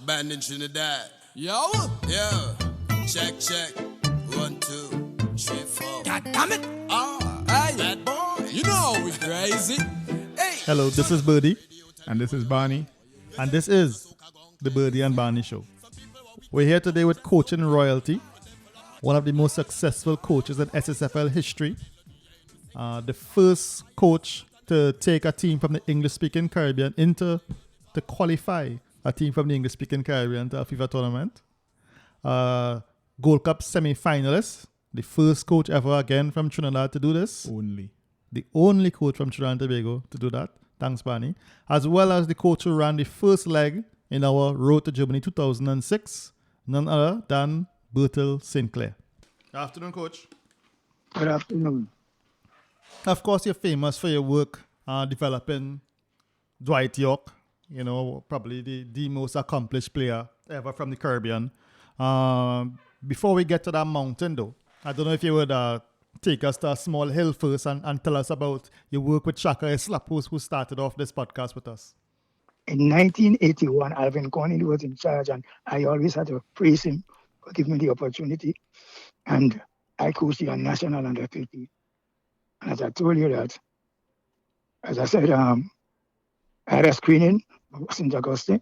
band in Trinidad. Yo! Yeah. Check. 1, 2, 3, 4. God damn it! Hey, bad boy. You know we crazy. Hey. Hello, this is Burdie, And this is Barney. and this is the Burdie and Barney Show. We're here today with coaching royalty, one of the most successful coaches in SSFL history, the first coach to take a team from the English-speaking Caribbean to qualify a team from the English-speaking Caribbean to a FIFA tournament, Gold Cup semi-finalist, the first coach ever again from Trinidad to do this. Only. The only coach from Trinidad and Tobago to do that. Thanks, Barney. As well as the coach who ran the first leg in our road to Germany 2006, none other than Bertille St Clair. Good afternoon, Coach. Good afternoon. Of course, you're famous for your work developing Dwight Yorke, probably the most accomplished player ever from the Caribbean. Before we get to that mountain, though, I don't know if you would take us to a small hill first and tell us about your work with Shaka Islap, who started off this podcast with us. In 1981, Alvin Conley was in charge, and I always had to praise him for giving me the opportunity. And I coached the national under 50. And as I told you that, as I said, I had a screening of St. Augustine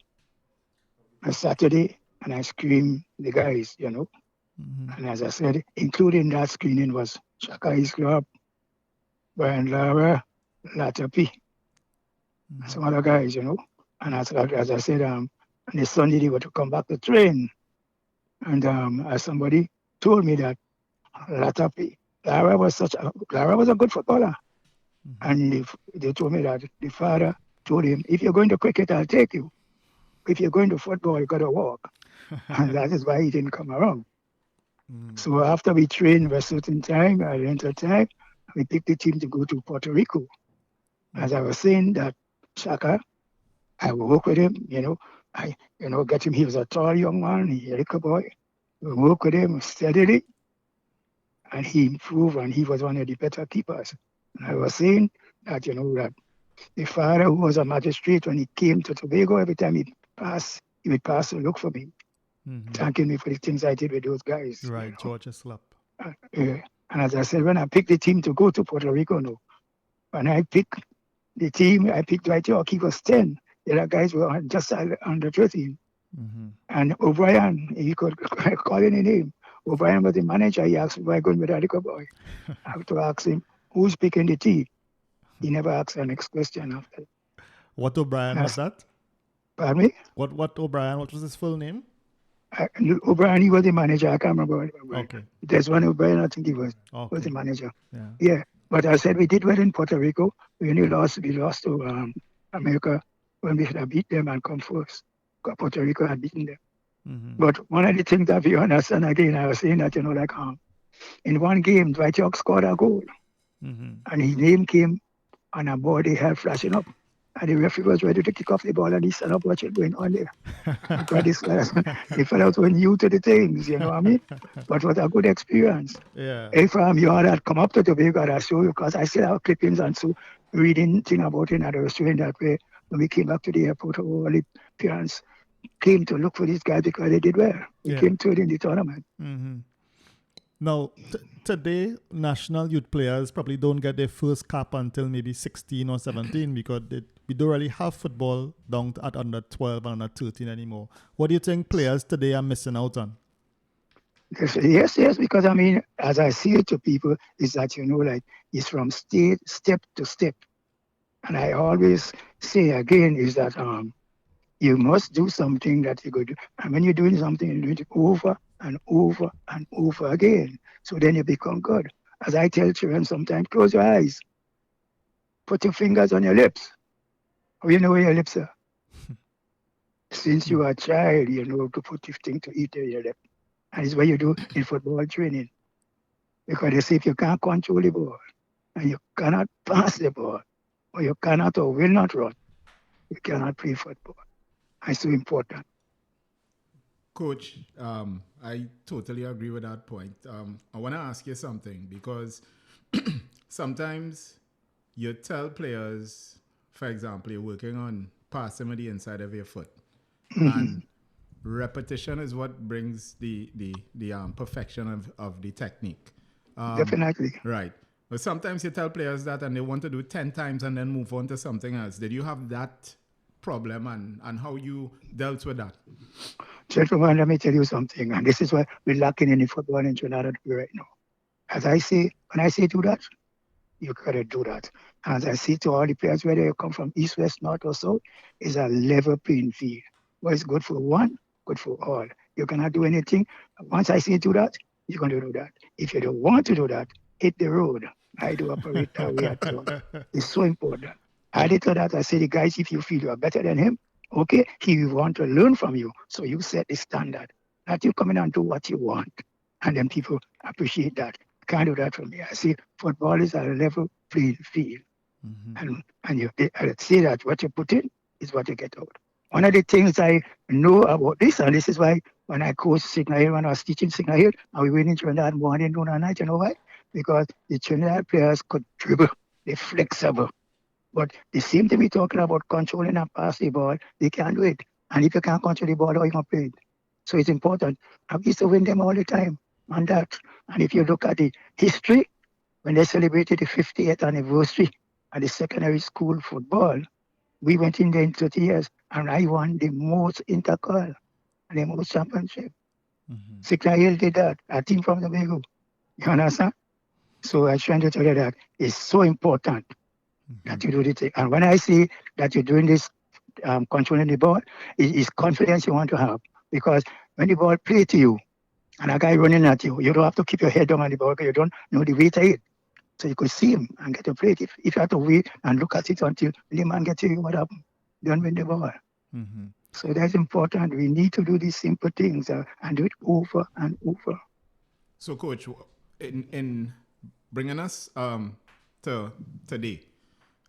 on Saturday, and I screamed the guys, Mm-hmm. And as I said, including that screening was Shaka Islap, Brian Lara, Latapi, and some other guys, And as I said, on the Sunday they were to come back to train. And as somebody told me that Latapi, Lara was a good footballer. Mm-hmm. And they told me that the father told him, if you're going to cricket, I'll take you. If you're going to football, you got to walk. And that is why he didn't come around. Mm. So after we trained for a certain time, at winter time, we picked the team to go to Puerto Rico. As I was saying that Shaka, I will work with him, get him. He was a tall young man, he a little boy. We work with him steadily, and he improved, and he was one of the better keepers. And I was saying that, that the father, who was a magistrate, when he came to Tobago, every time he would pass to look for me, Mm-hmm. thanking me for the things I did with those guys. Right, George Islap. And as I said, when I picked the team to go to Puerto Rico, when I picked the team, I picked Dwight Yorke, he was 10. The other guys were just under 13. Mm-hmm. And O'Brien, he could call any name. O'Brien was the manager. He asked why going with a little boy. I have to ask him, who's picking the team? He never asked the next question after. What O'Brien was that? Pardon me? What O'Brien? What was his full name? O'Brien, he was the manager. I can't remember. Okay. There's one O'Brien, I think he was the manager. Yeah. But I said we did well in Puerto Rico. We lost to America when we should have beat them and come first. Puerto Rico had beaten them. Mm-hmm. But one of the things that you understand again, I was saying that, in one game, Dwight Yorke scored a goal. Mm-hmm. And And his name came on a board they had flashing up. And the referee was ready to kick off the ball, and he stood up watching going on there. Because the fellows were new to the things, you know what I mean? But it was a good experience. Yeah. If you had come up to Tobago, I'd show you, because I still have clippings and so reading thing about it, and I was showing that way when we came back to the airport, all the parents came to look for these guys because they did well. They came third in the tournament. Mm-hmm. Now, today, national youth players probably don't get their first cap until maybe 16 or 17 because we don't really have football down at under 12 and under 13 anymore. What do you think players today are missing out on? Yes, because I mean, as I see it to people, is that, it's from step to step. And I always say again is that you must do something that you could do. And when you're doing something, you do it over and over and over again. So then you become good. As I tell children sometimes, close your eyes. Put your fingers on your lips. Or you know where your lips are. Since you are a child, you know to put your thing to eat in your lip. And it's what you do in football training. Because they say if you can't control the ball, and you cannot pass the ball, or you cannot or will not run, you cannot play football. It's so important. Coach, I totally agree with that point. I want to ask you something because sometimes you tell players, for example, you're working on passing with the inside of your foot. And repetition is what brings the perfection of the technique. Definitely. Right. But sometimes you tell players that and they want to do 10 times and then move on to something else. Did you have that problem and how you dealt with that? Gentlemen, let me tell you something, and this is why we're lacking in the football in Trinidad right now. As I say, when I say do that, you gotta do that. As I say to all the players, whether you come from east, west, north, or south, is a level playing field. What is good for one, good for all. You cannot do anything. Once I say do that, you're gonna do that. If you don't want to do that, hit the road. I do operate that way at all. It's so important. I did that. I say, the guys, if you feel you are better than him, okay, he will want to learn from you. So you set the standard. Not you come in and do what you want. And then people appreciate that. Can't do that for me. I see football is a level playing field. And you I say that what you put in is what you get out. One of the things I know about this, and this is why when I coach Signal Hill, when I was teaching Signal Hill, and we went in Trinidad morning, noon, and night, you know why? Because the Trinidad players could dribble, they're flexible. But they seem to be talking about controlling and pass the ball. They can't do it. And if you can't control the ball, how are you going to play it? So it's important. I used to win them all the time on that. And if you look at the history, when they celebrated the 50th anniversary of the secondary school football, we went in there in 30 years, and I won the most intercall and the most championship. Signal Hill did that, a team from Tobago. You understand? So I'm trying to tell you that it's so important that you do the thing. And when I say that you're doing this, controlling the ball, it is confidence you want to have. Because when the ball play to you, and a guy running at you, you don't have to keep your head down on the ball because you don't know the weight of it. So you could see him and get to play it. If you have to wait and look at it until the man gets to you, what happened? Don't win the ball. So that's important. We need to do these simple things and do it over and over. So, Coach, in bringing us to today,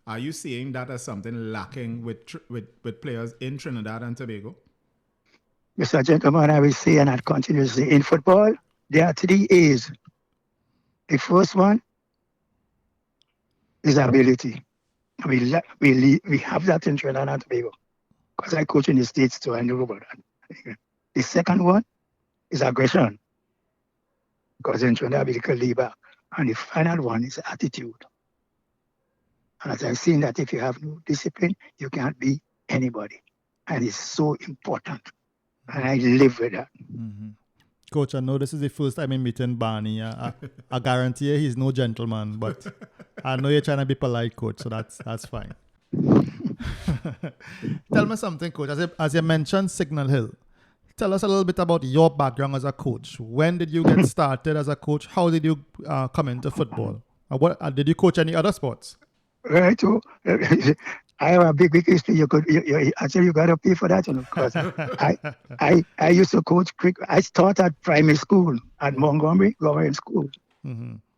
are you seeing that as something lacking with players in Trinidad and Tobago? Mr. Gentleman, I will say, and I'll continue to say, in football, there are 3 A's. The first one is ability. We have that in Trinidad and Tobago because I coach in the States, so I know about that. The second one is aggression because in Trinidad we can lay back. And the final one is attitude. And as I've seen that if you have no discipline, you can't be anybody. And it's so important. And I live with that. Coach, I know this is the first time I'm meeting Barney. I guarantee you he's no gentleman, but I know you're trying to be polite, Coach, so that's fine. Tell me something, Coach. As you mentioned Signal Hill, tell us a little bit about your background as a coach. When did you get started as a coach? How did you come into football? Did you coach any other sports? Right. So, I have a big history. You actually you gotta pay for that, because I used to coach cricket. I started at primary school at Montgomery Government School.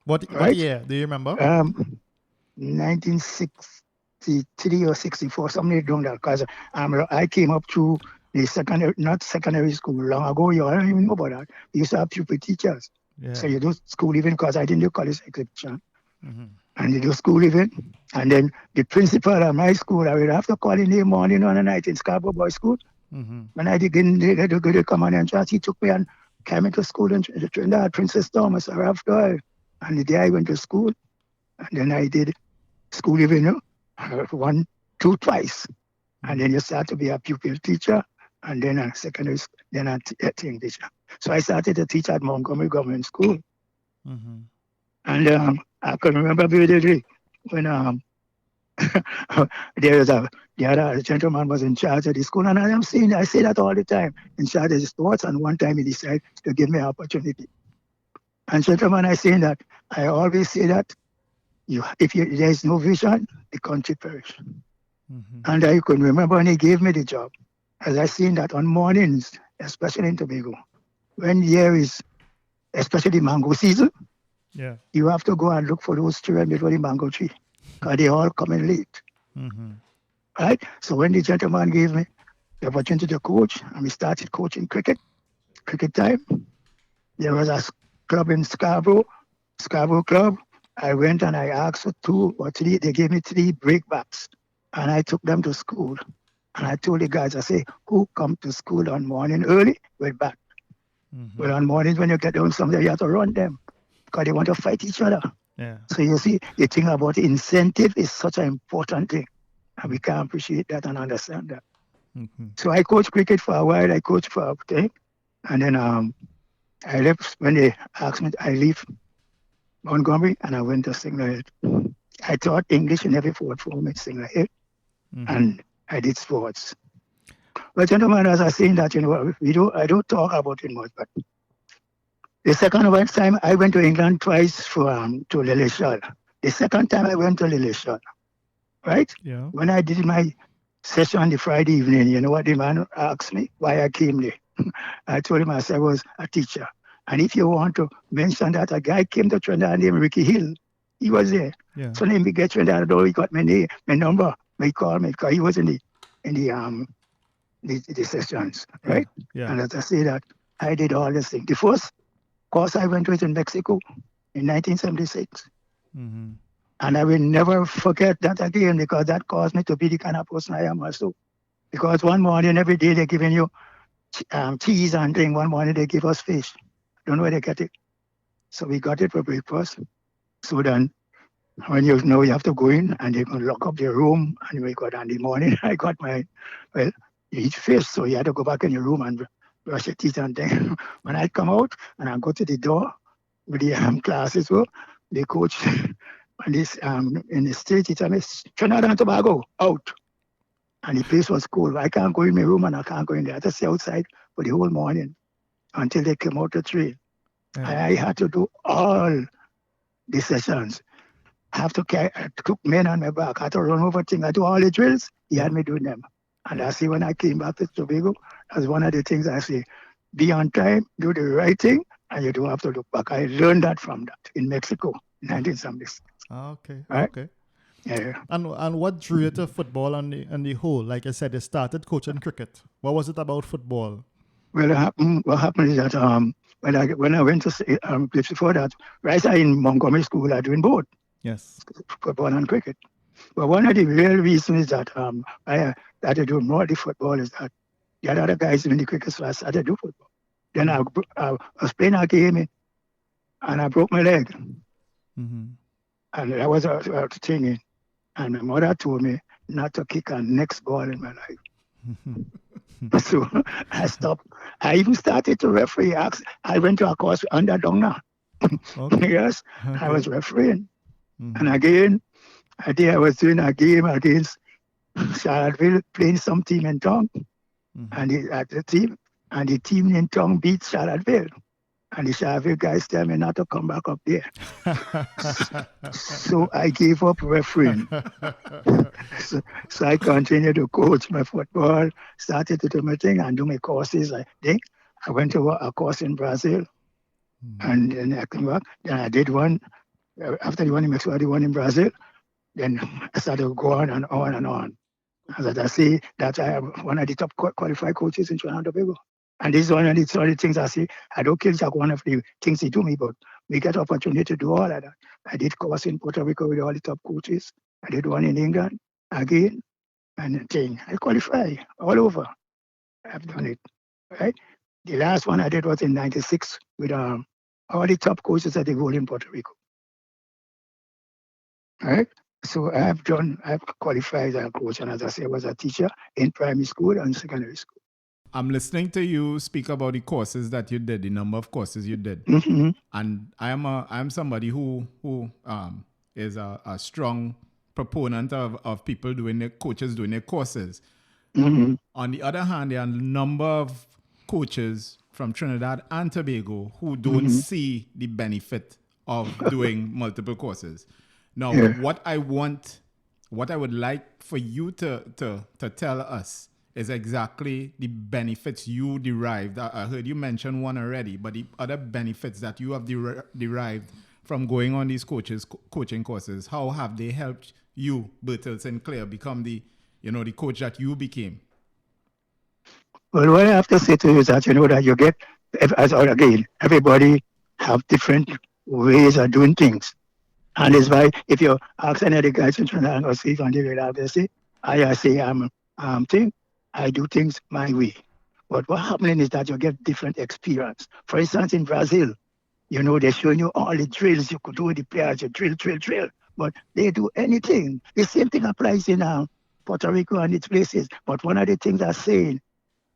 What year? Do you remember? 1963 or 64, something like that. Because I came up through the not secondary school long ago. I don't even know about that. We used to have pupil teachers. Yeah. So you do school even because I didn't do college exhibition. And you do school even. And then the principal at my school, I would have to call in the morning or the night in Scarborough Boys School. When I did the command and charge, he took me and came into school in Trinidad, Princess Thomas, Ralph Doyle. And the day I went to school, and then I did school even, twice. And then you start to be a pupil teacher, and then a secondary, then a teaching teacher. So I started to teach at Montgomery Government School. And I can remember vividly when the other gentleman was in charge of the school, and I say that all the time, in charge of the sports, and one time he decided to give me an opportunity. And gentlemen, I always say that there is no vision, the country perish. And I can remember when he gave me the job, as I seen that on mornings, especially in Tobago, when there is, especially mango season, you have to go and look for those children before the mango tree, because they all coming late. Right? So when the gentleman gave me the opportunity to coach, and we started coaching cricket time, there was a club in Scarborough Club. I went and I asked for 2 or 3, they gave me 3 breakbacks, and I took them to school. And I told the guys, I say, who come to school on morning early with bat? Well, on mornings when you get down somewhere, you have to run them because they want to fight each other. Yeah. So you see, the thing about incentive is such an important thing. And we can appreciate that and understand that. So I coached cricket for a while. I coached for a thing. And then I left when they asked me, I leave Montgomery and I went to St Clair. I taught English in every fourth form at St Clair. And I did sports. But gentlemen, as I saying that, I don't talk about it much, but the second one time I went to England twice for to Lilleshall. The second time I went to Lilleshall, right? Yeah. When I did my session on the Friday evening, you know what the man asked me? Why I came there. I told him I said I was a teacher. And if you want to mention that a guy came to Trinidad named Ricky Hill, he was there. Yeah. So then we get Trinidad, he got my name, my number, he called me because he was in the sessions, right? Yeah. And as I say that, I did all this thing. The first course I went to it in Mexico in 1976. And I will never forget that again because that caused me to be the kind of person I am also. Because one morning, every day they're giving you cheese and thing. One morning they give us fish. Don't know where they get it. So we got it for breakfast. So then when you know you have to go in and they're going to lock up the room and we got on the morning, I got my, you eat fish. So you had to go back in your room and brush your teeth and thing. When I come out and I go to the door with the classes, the coach and this in the stage, he told me, Trinidad and Tobago, out. And the place was cold. I can't go in my room and I can't go in there. I had to stay outside for the whole morning until they came out to train. I had to do all the sessions. I took men on my back. I had to run over things. I do all the drills. He had me doing them. And I see when I came back to Tobago, that's one of the things I say, be on time, do the right thing, and you don't have to look back. I learned that from that in Mexico in 1976. Okay. Right? Okay. Yeah. And what drew you to football on the whole? Like I said, you started coaching cricket. What was it about football? Well, what happened is that when I went to before that, right in Montgomery School, I doing both. Yes. Football and cricket. But one of the real reasons is that I started doing more of the football is that the other guys in the cricket, so I started to do football. Then I was playing a game and I broke my leg. And that was a thing. And my mother told me not to kick a next ball in my life. So I stopped. I even started to referee. I went to a course under Dongna. Okay. Yes, Okay. I was refereeing. And again, I was doing a game against Charlottesville, playing some team in Tong. And the team in Tong beat Charlottesville. And the Charlottesville guys tell me not to come back up there. So I gave up refereeing. so I continued to coach my football, started to do my thing and do my courses. I went to a course in Brazil. And then I came back. Then I did one. After the one in Mexico, I did one in Brazil. Then I started to go on and on and on. As I say, that I am one of the top qualified coaches in Trinidad and Tobago. And this is one of the things I say. I don't kill Jack, one of the things he do me, but we get opportunity to do all of that. I did course in Puerto Rico with all the top coaches. I did one in England again, and thing. I qualify all over. I've done it, right? The last one I did was in '96 with all the top coaches at the goal in Puerto Rico. Right? So I've qualified as a coach, and as I say, I was a teacher in primary school and secondary school. I'm listening to you speak about the courses that you did, the number of courses you did, and I'm somebody who is a strong proponent of people coaches doing their courses. On the other hand, there are a number of coaches from Trinidad and Tobago who don't see the benefit of doing multiple courses. Now, what I would like for you to tell us is exactly the benefits you derived. I heard you mention one already, but the other benefits that you have derived from going on these coaching courses, how have they helped you, Bertille St Clair, become the coach that you became? Well, what I have to say to you is that that you get, again, everybody have different ways of doing things. And it's why if you ask any of the guys in Trinidad or see on the radar, they say, I say I'm thing. I do things my way. But what happening is that you get different experience. For instance, in Brazil, they're showing you all the drills you could do with the players. You drill. But they do anything. The same thing applies in Puerto Rico and its places. But one of the things I'm saying,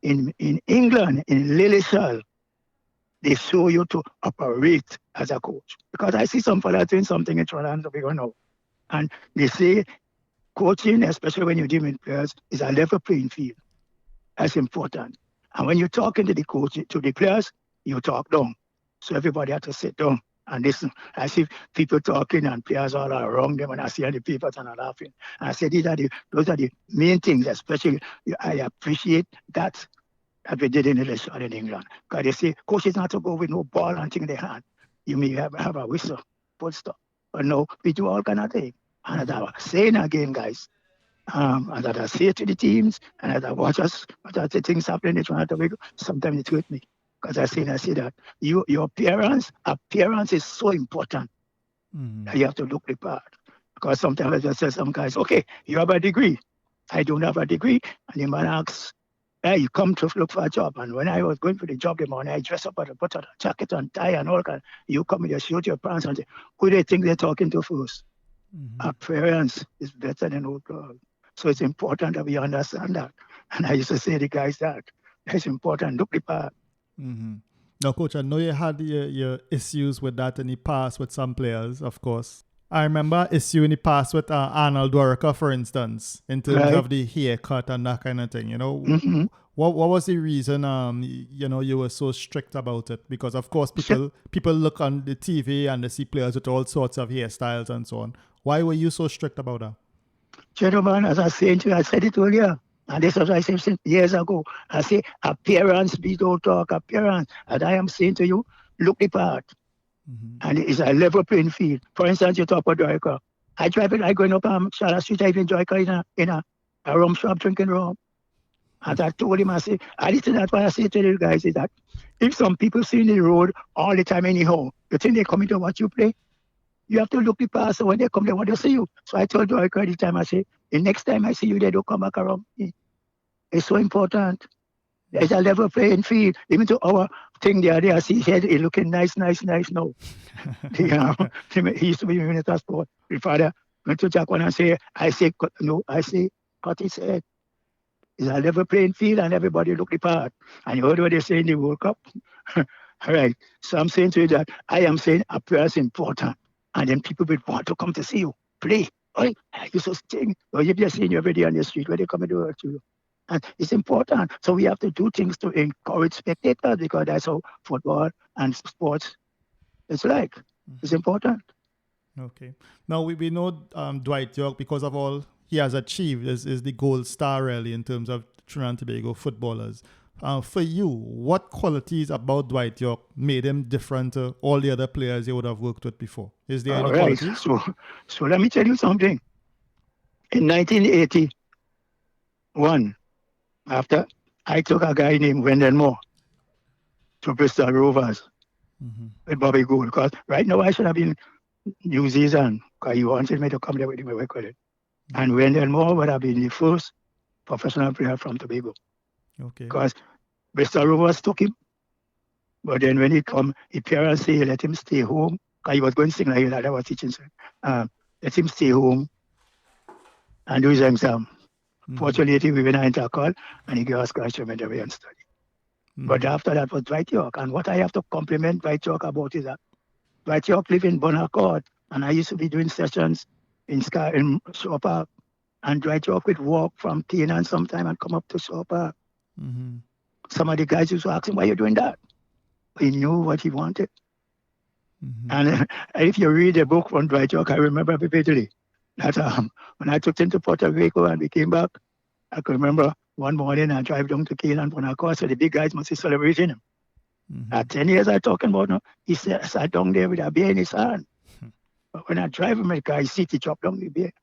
in England, in Lilleshall, they show you to operate as a coach. Because I see some fellas doing something in Trinidad and Tobago now. And they say coaching, especially when you're dealing with players, is a level playing field. That's important. And when you're talking to the coach, to the players, you talk down. So everybody has to sit down and listen. I see people talking and players all around them, and I see all the papers and I'm laughing. And I say those are the main things, especially I appreciate that we did in English in England. Because they say coaches not to go with no ball and thing in their hand. You may have a whistle, full stop. But no, we do all kind of things. And as I was saying again, guys, and as I say to the teams, and as I watch the things happening in Trinidad and Tobago, sometimes it hurt me. Because I say that your appearance is so important that you have to look the part. Because sometimes I just say some guys, okay, you have a degree. I don't have a degree. And the man asks, hey, you come to look for a job. And when I was going for the job the morning, I dress up and put on a jacket and tie and all that. You come with your shirt, your pants, and say, who do they think they're talking to first? Appearance is better than old clothes. So it's important that we understand that. And I used to say to the guys that it's important, look the part. Now, Coach, I know you had your issues with that in the past with some players, of course. I remember issue in the past with Arnold Dwarka, for instance, in terms of the haircut and that kind of thing. What was the reason you were so strict about it? Because of course people look on the TV and they see players with all sorts of hairstyles and so on. Why were you so strict about that? Gentlemen, as I said to you, I said it earlier. And this was what I said years ago. I say, appearance, we don't talk appearance. And I am saying to you, look the part. And it's a level playing field. For instance, you talk about Joyka. I going up Charlotte Street, I even Joyka in a rum shop drinking rum. And I told him, I said, that's what I say to the guys is that if some people see in the road all the time anyhow, you think they're coming to watch you play? You have to look the past, so when they come, they want to see you. So I told Joyka at the time, I say, the next time I see you, they don't come back around me. It's so important. It's a level playing field. Even to our thing there, I see he's looking nice now. He used to be in Minister Sport. My father went to Jack and I say, cut his head. It's a level playing field and everybody look the part. And you heard what they say in the World Cup? All right. So I'm saying to you that I am saying appearance important. And then people will want to come to see you play. Oh, I used to sing. Or you're just seeing you every day on the street where they come and do it to you. And it's important. So we have to do things to encourage spectators because that's how football and sports is like. It's important. Okay. Now we know Dwight Yorke, because of all he has achieved, is the gold star really in terms of Trinidad and Tobago footballers. For you, what qualities about Dwight Yorke made him different to all the other players you would have worked with before? Is there any qualities? So let me tell you something. In 1981, after I took a guy named Wendell Moore to Bristol Rovers with Bobby Gould, because right now I should have been New Zealand because he wanted me to come there with him. And Wendell Moore would have been the first professional player from Tobago. Okay. Because Bristol Rovers took him. But then when he come, his parents say let him stay home. Because he was going to sing like that. I was teaching. Let him stay home and do his exam. Fortunately, we went into a call and he gave us scholarship and away and study. But after that was Dwight Yorke. And what I have to compliment Dwight Yorke about is that Dwight Yorke lived in Bonaccord. And I used to be doing sessions in Shaw Park. And Dwight Yorke would walk from Canaan sometime and come up to Shaw Park. Some of the guys used to ask him, why are you doing that? He knew what he wanted. And if you read the book from Dwight Yorke, I remember vividly that when I took him to Puerto Rico and we came back, I could remember one morning I drive down to Canaan on our car, so the big guys must be celebrating him. At 10 years I'm talking about now, he sat down there with a beer in his hand. But when I drive him in the car, he dropped down the beer.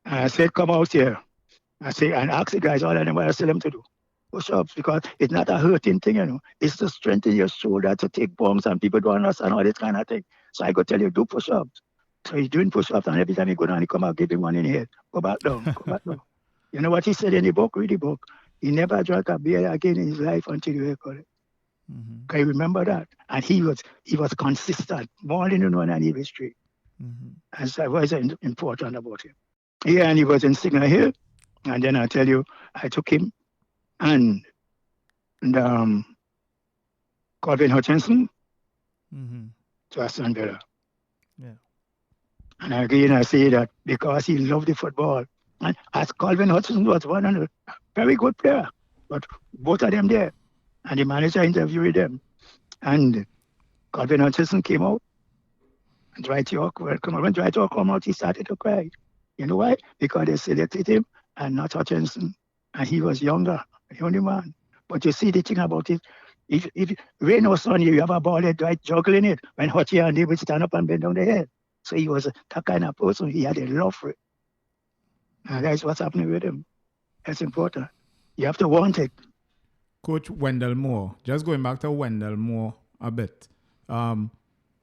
And I said, come out here. I say, and ask the guys all of them what I tell them to do. Push-ups, because it's not a hurting thing, It's to strengthen your shoulder to take bombs and people don't understand all this kind of thing. So I go tell you, do push-ups. So he's doing push-ups and every time he go down, he come out, give him one in the head. Go back down. You know what he said in the book? Read the book. He never drank a beer again in his life until he recorded. Can you remember that? And he was consistent, more than you know in any history. And so that was important about him. Yeah, and he was in Signal Hill. And then I tell you, I took him and Calvin Hutchinson to Aston Villa. Yeah. And again, I say that because he loved the football. And as Calvin Hutchinson was one of a very good player, but both of them there. And the manager interviewed them. And Calvin Hutchinson came out. And Dwight Yorke, when Dwight Yorke came out, he started to cry. You know why? Because they selected him and not Hutchinson. And he was younger, the only man. But you see the thing about it, if rain or sun, you have a ball there, Dwight juggling it. When Hutchy and they would stand up and bend down their head. So he was that kind of person. He had a love for it. And that's what's happening with him. That's important. You have to want it. Coach Wendell Moore, just going back to Wendell Moore a bit.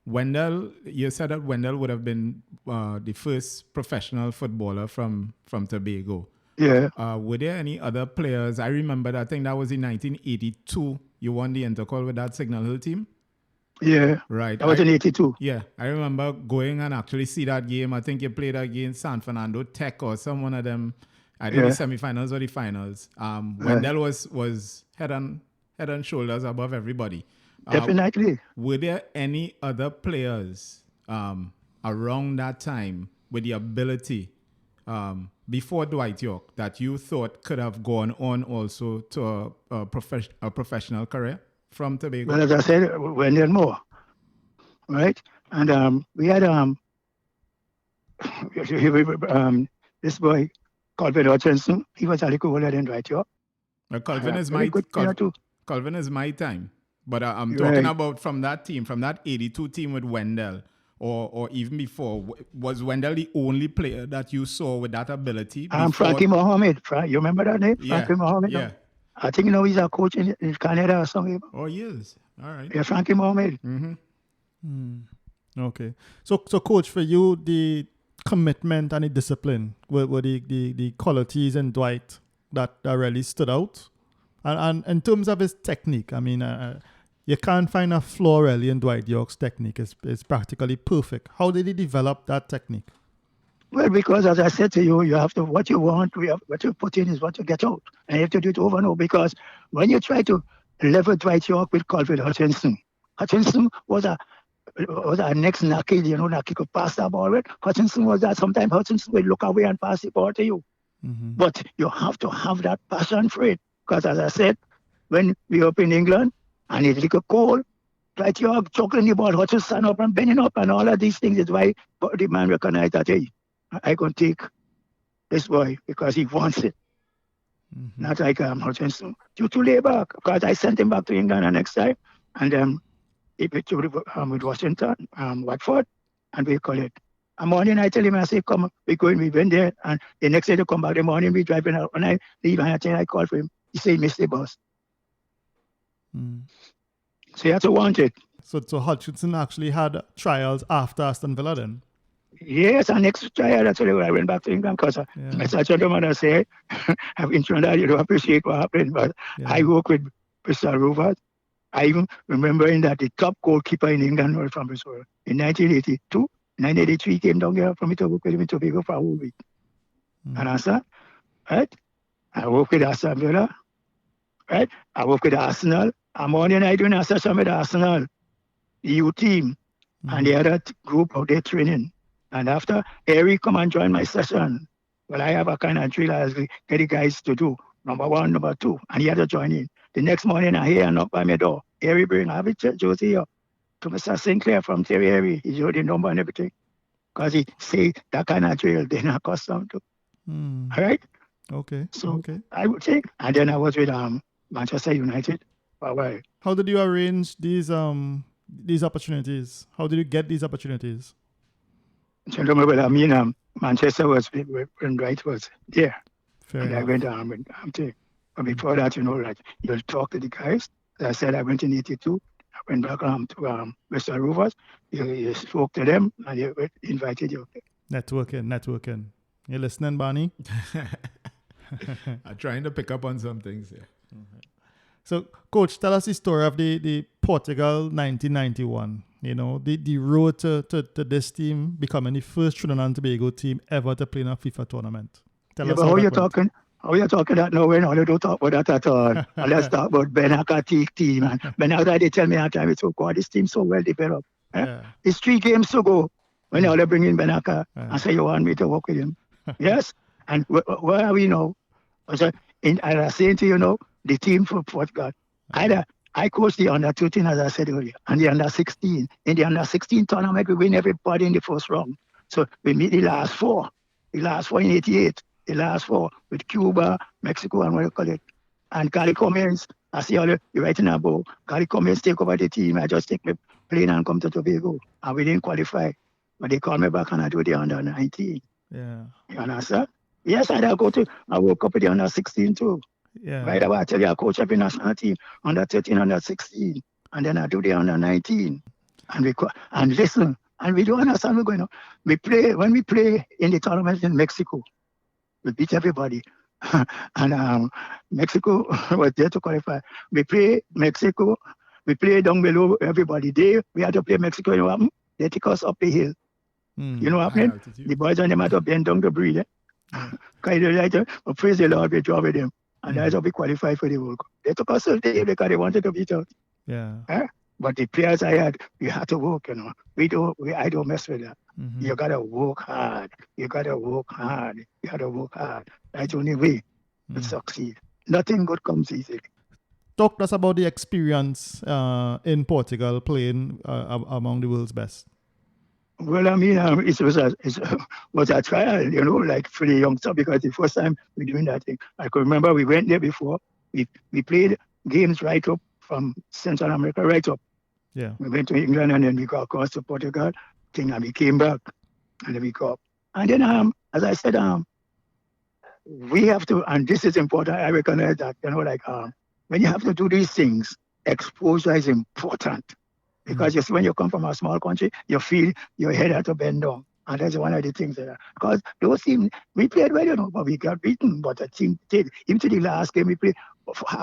Wendell, you said that Wendell would have been the first professional footballer from Tobago. Yeah. Were there any other players? I remember that, I think that was in 1982. You won the Intercall with that Signal Hill team? Yeah. Right. That was in 82. Yeah. I remember going and actually see that game. I think you played against San Fernando Tech or some one of them. I think the semifinals or the finals. Wendell was head and shoulders above everybody. Definitely. Were there any other players around that time with the ability before Dwight Yorke that you thought could have gone on also to a professional career from Tobago? Well, as I said, Wendell Moore, right? And we had this boy, Calvin Hutchinson. He was a little older than Dwight Yorke. Calvin is my time. But I'm talking about from that team, from that 82 team with Wendell, or even before. Was Wendell the only player that you saw with that ability? Frankie Mohammed. You remember that name? Yeah. Frankie Mohammed? Yeah. I think he's a coach in Canada or something. Oh, he is. All right. Yeah, Frankie Mohammed. Okay. So coach, for you, the commitment and the discipline were the qualities in Dwight that really stood out? And in terms of his technique, I mean, you can't find a flaw really in Dwight Yorke's technique. It's practically perfect. How did he develop that technique? Well, because as I said to you, you have to, what you want, what you put in is what you get out. And you have to do it over and over, because when you try to level Dwight Yorke with Calvin Hutchinson was a next Naki, Naki could pass that ball with. Hutchinson was that. Sometimes Hutchinson would look away and pass the ball to you. But you have to have that passion for it. Because as I said, when we were up in England and it's like a cold, Dwight Yorke juggling the ball, Hutchinson up and bending up and all of these things is why the man recognized that, hey, I can take this boy because he wants it. Not like Hutchinson. Due to lay back, because I sent him back to England the next time, and he played with Washington, Watford, and we call it. A morning I tell him, I say, come, we went there, and the next day to come back, the morning we driving out, and I leave, and I call for him. He said he missed the bus. So you have to want it. So Hutchinson actually had trials after Aston Villa then? Yes, and next trial, that's why I went back to England, because as a gentleman, I say, I've been trying to, appreciate what happened, but I work with Bristol Rovers. I even remembering that the top goalkeeper in England was from Bristol. In 1982, 1983, he came down here from to work with him in Tobago for a whole week. And I said, right? I work with Aston Villa, right? I work with Arsenal. I'm morning I doing a session with Arsenal, the youth team, and the other group out there training. And after Harry come and join my session, well, I have a kind of drill I get the guys to do. Number 1, number 2, and he had to join in. The next morning I hear a knock by my door. Harry bring, I have it, Josie here. To Mr. St Clair from Terry Harry. He showed the number and everything. Because he say that kind of drill they're not accustomed to. All right? Okay. So I would say, and then I was with Manchester United for a while. How did you arrange these opportunities? How did you get these opportunities? Well, I mean, Manchester was when Dwight was there. Fair and enough. I went but before that, like you'll talk to the guys. As I said, I went in 82. I went back to Bristol Rovers. You spoke to them and they invited you. Networking. You listening, Barney? I'm trying to pick up on some things here. So, Coach, tell us the story of the Portugal 1991. You know, the road to this team becoming the first Trinidad and Tobago team ever to play in a FIFA tournament. Tell us but how how that you went. talking? How you talking that now? When you don't talk about that at all. And let's talk about Benaka team. And Benaka, they tell me at time, it's so God, this team so well developed. Yeah. It's 3 games to go when they bring in Benaka and say you want me to work with him. Yes? And where are we now? And I was saying to you now, the team for Portugal. I coached the under 13, as I said earlier, and the under 16. In the under 16 tournament, we win everybody in the first round. So we meet the last 4. The last 4 in 88. The last 4 with Cuba, Mexico, and what you call it. And Gary Cummins, I see all you writing about. Gary Cummins take over the team. I just take my plane and come to Tobago. And we didn't qualify. But they called me back and I do the under 19. Yeah. You understand? Yes, I woke up with the under 16 too. Yeah. Right away, I tell you, I coach every national team, under 13, under 16. And then I do the under 19. And listen, and we don't understand what's going on. When we play in the tournament in Mexico, we beat everybody. And Mexico was there to qualify. We play Mexico. We play down below everybody. We had to play Mexico. You know what happened? They take us up the hill. You know what happened? The boys and them had to bend down to breathe. But praise the Lord, we draw with them. And that's how we qualified for the World Cup. They took us up the hill because they wanted to beat us. Yeah. But the players I had, we had to work, you know. I don't mess with that. Mm-hmm. You gotta work hard. You gotta work hard. That's the only way to succeed. Nothing good comes easily. Talk to us about the experience in Portugal playing among the world's best. Well, I mean, it was a trial, you know, like for the youngster, because the first time we doing that thing. I could remember we went there before. We played games right up from Central America, right up. Yeah. We went to England and then we got across to Portugal, and we came back and then we got. And then, as I said, we have to, and this is important, I recognize that, you know, like when you have to do these things, exposure is important. Because you see, when you come from a small country, you feel your head had to bend down. And that's one of the things that, because those teams, we played well, you know, but we got beaten. But the team did. Even to the last game, we played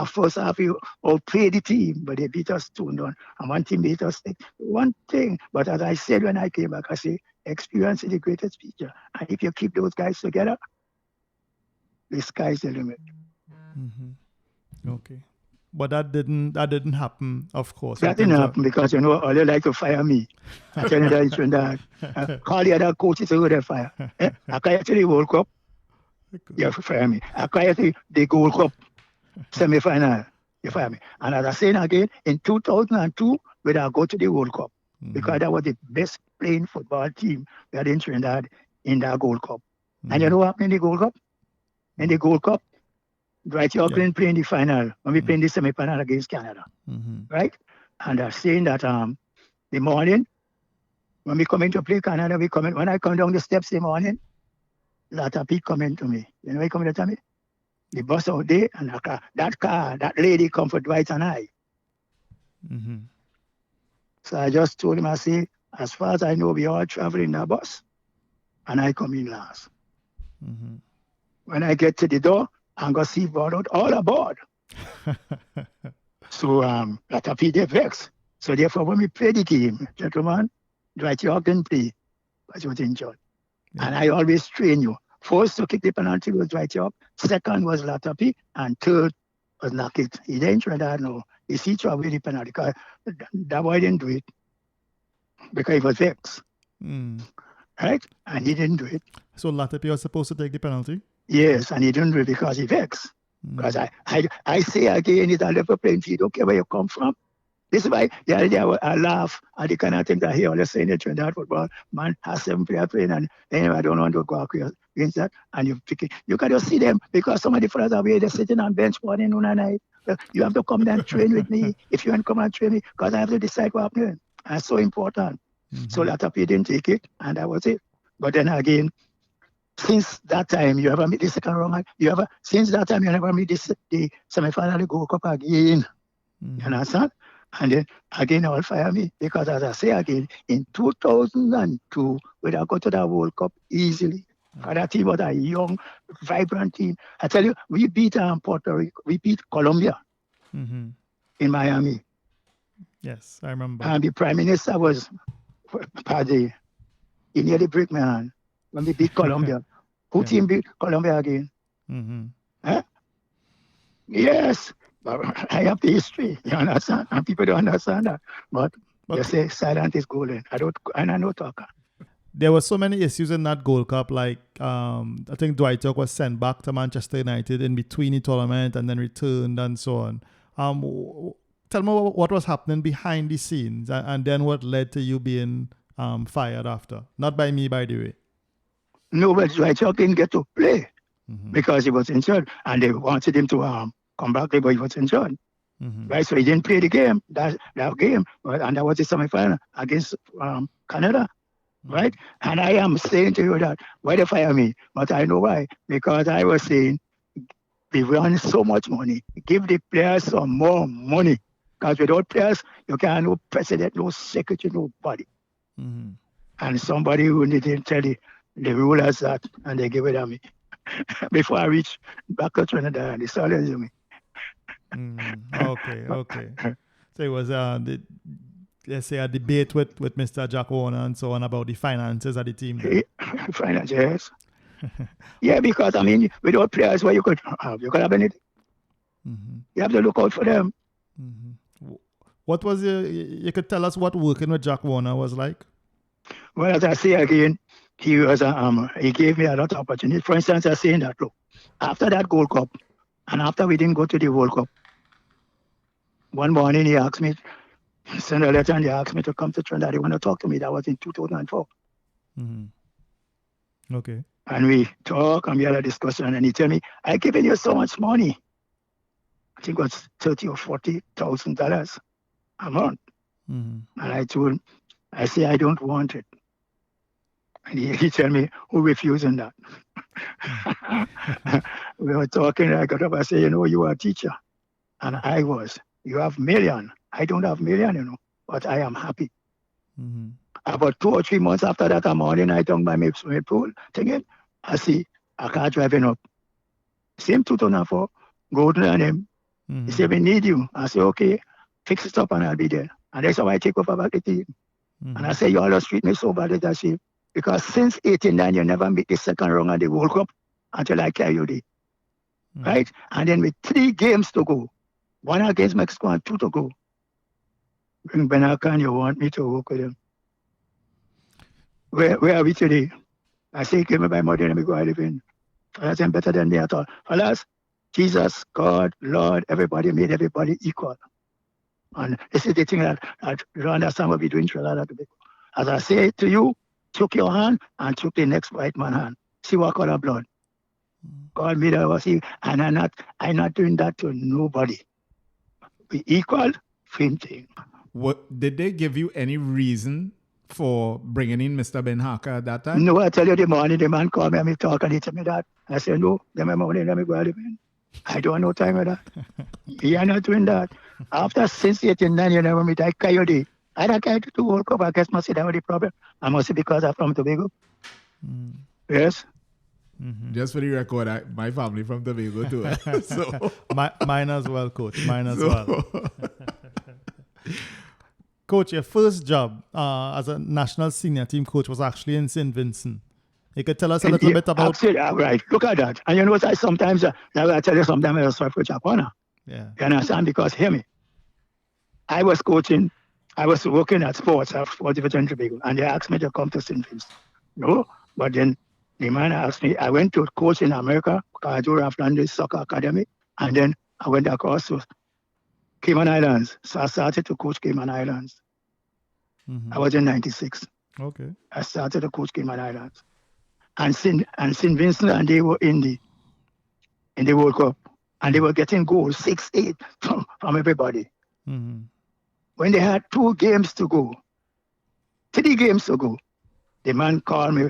first half, we outplayed the team, but they beat us 2-1. And one team beat us 1 thing. But as I said when I came back, I say, experience is the greatest feature. And if you keep those guys together, the sky's the limit. Mm-hmm. Okay. But that didn't happen, of course. That didn't happen because, you know, all they like to fire me. I tell you that it's that. Call the other coaches who they fire. I can't to the World Cup, you have to fire me. I can't to the Gold Cup semi-final, you fire me. And as I say again, in 2002, we go to the World Cup because that was the best playing football team we had in Trinidad in that Gold Cup. And you know what happened in the Gold Cup? In the Gold Cup, Dwight Yorke didn't play in the final when we played in the semi-final against Canada, right? And they're saying that the morning when we come in to play Canada, when I come down the steps in the morning, lot of people coming to me. You know what coming to tell me? The bus out there and that lady come for Dwight and I. Mm-hmm. So I just told him, I say, as far as I know, we all travel in that bus, and I come in last. Mm-hmm. When I get to the door, I'm going to see board out all aboard. So that a PD vex. So therefore, when we play the game, gentlemen, Dwight Yorke didn't play, but he was injured. Yeah. And I always train you. First to kick the penalty was Dwight Yorke, second was Latapi, and third was Nakit. He didn't try that no. He see to away the penalty because that boy didn't do it because he was vexed. Right? And he didn't do it. So Latapi was supposed to take the penalty? Yes, and he didn't do it because he vexed. Because I say again, it's a level playing field. Don't care where you come from. This is why the other day I laugh at the kind of things I hear all the saying in Trinidad football. Man has 7 players playing, and anyway, I don't want to go against that. And you pick it. You can just see them because some of the fellas are where they're sitting on bench morning, noon, and night. You have to come and train with me if you want to come and train me because I have to decide what happening. And it's so important. So Latapi didn't take it, and that was it. But then again, since that time, you ever meet the second round? Since that time, you never meet the semi-final, the Gold Cup again. You understand? And then again, they will fire me because, as I say again, in 2002, we got to the World Cup easily. That team was a young, vibrant team. I tell you, we beat Puerto Rico. We beat Colombia in Miami. Yes, I remember. And the Prime Minister was Paddy. He nearly break my hand when we beat Colombia. Who team beat Colombia again? Huh? Yes. But I have the history. You understand? And people don't understand that. But they say silent is golden. I know talker. There were so many issues in that Gold Cup. Like, I think Dwight Yorke was sent back to Manchester United in between the tournament and then returned and so on. Tell me what was happening behind the scenes and then what led to you being fired after. Not by me, by the way. No, but Dwight Yorke didn't get to play because he was injured and they wanted him to come back, but he was injured. Right, so he didn't play the game, that game, and that was the semi-final against Canada. Right? And I am saying to you that why they fire me? But I know why. Because I was saying we run so much money. Give the players some more money. Because without players, you can't have no president, no secretary, nobody. And somebody who didn't tell the rulers that, and they give it to me. Before I reach back to Trinidad, they started to me. Okay. So it was let's say a debate with Mr. Jack Warner and so on about the finances of the team. Finances, yes. Yeah, because I mean, without players, what you could have anything. You have to look out for them. What was you could tell us what working with Jack Warner was like? Well, as I say again, he was he gave me a lot of opportunities. For instance, I saying that look, after that Gold Cup, and after we didn't go to the World Cup, one morning he asked me. He sent a letter and they asked me to come to Trinidad. They want to talk to me. That was in 2004. Okay. And we talk and we had a discussion and he told me, I've given you so much money. I think it was $30,000 or $40,000 a month. And I told him, I say, I don't want it. And he told me, who refusing that? We were talking, I got up, I said, you are a teacher. And I was. You have million. I don't have million, but I am happy. About 2 or 3 months after that, I'm on I down by my swimming pool, thinking, I see a car driving up. Same 2004, go to him. He said, we need you. I said, okay, fix it up and I'll be there. And that's how I take over back the team. And I say, you always treat me so bad at that shape. Because since 89, you never make the second round of the World Cup until I carry you there. Right? And then with 3 games to go, 1 against Mexico and 2 to go. Bring Benaka and you want me to work with him. Where are we today? I say, give me my money, let me go, I live in. Fellas ain't better than me at all. Fellas, Jesus, God, Lord, everybody made everybody equal. And this is the thing that you don't understand what we're doing. As I say to you, took your hand and took the next white man's hand. See what color blood. God made us equal. And I'm not doing that to nobody. We equal, same thing. What did they give you any reason for bringing in Mr. Ben Harker at that time? No, I tell you the morning, the man called me and me talk and he told me that. I said, no, give me money, let me go out of it. I don't have no time with that. You are not doing that. After since 89, you never meet, I coyote. I don't care to do World Cup. I guess must say that was the problem. I must say because I'm from Tobago. Yes. Mm-hmm. Just for the record, my family from Tobago too. So mine as well, Coach. Mine as well. Coach, your first job as a national senior team coach was actually in St. Vincent. You could tell us a little bit about... Actually, right. Look at that. And you know what? I sometimes, I tell you sometimes I was sorry for Jaquana. Yeah. You understand? Because, hear me. I was coaching, I was working at sports division in Tobago, and they asked me to come to St. Vincent. No, but then the man asked me, I went to coach in America, because I do Afghan Soccer Academy, and then I went across to Cayman Islands. So I started to coach Cayman Islands. Mm-hmm. I was in 96. Okay. I started to coach Cayman Islands. And St. Vincent, and they were in the World Cup. And they were getting goals, 6-8 from everybody. Mm-hmm. When they had 2 games to go, 3 games to go, the man called me.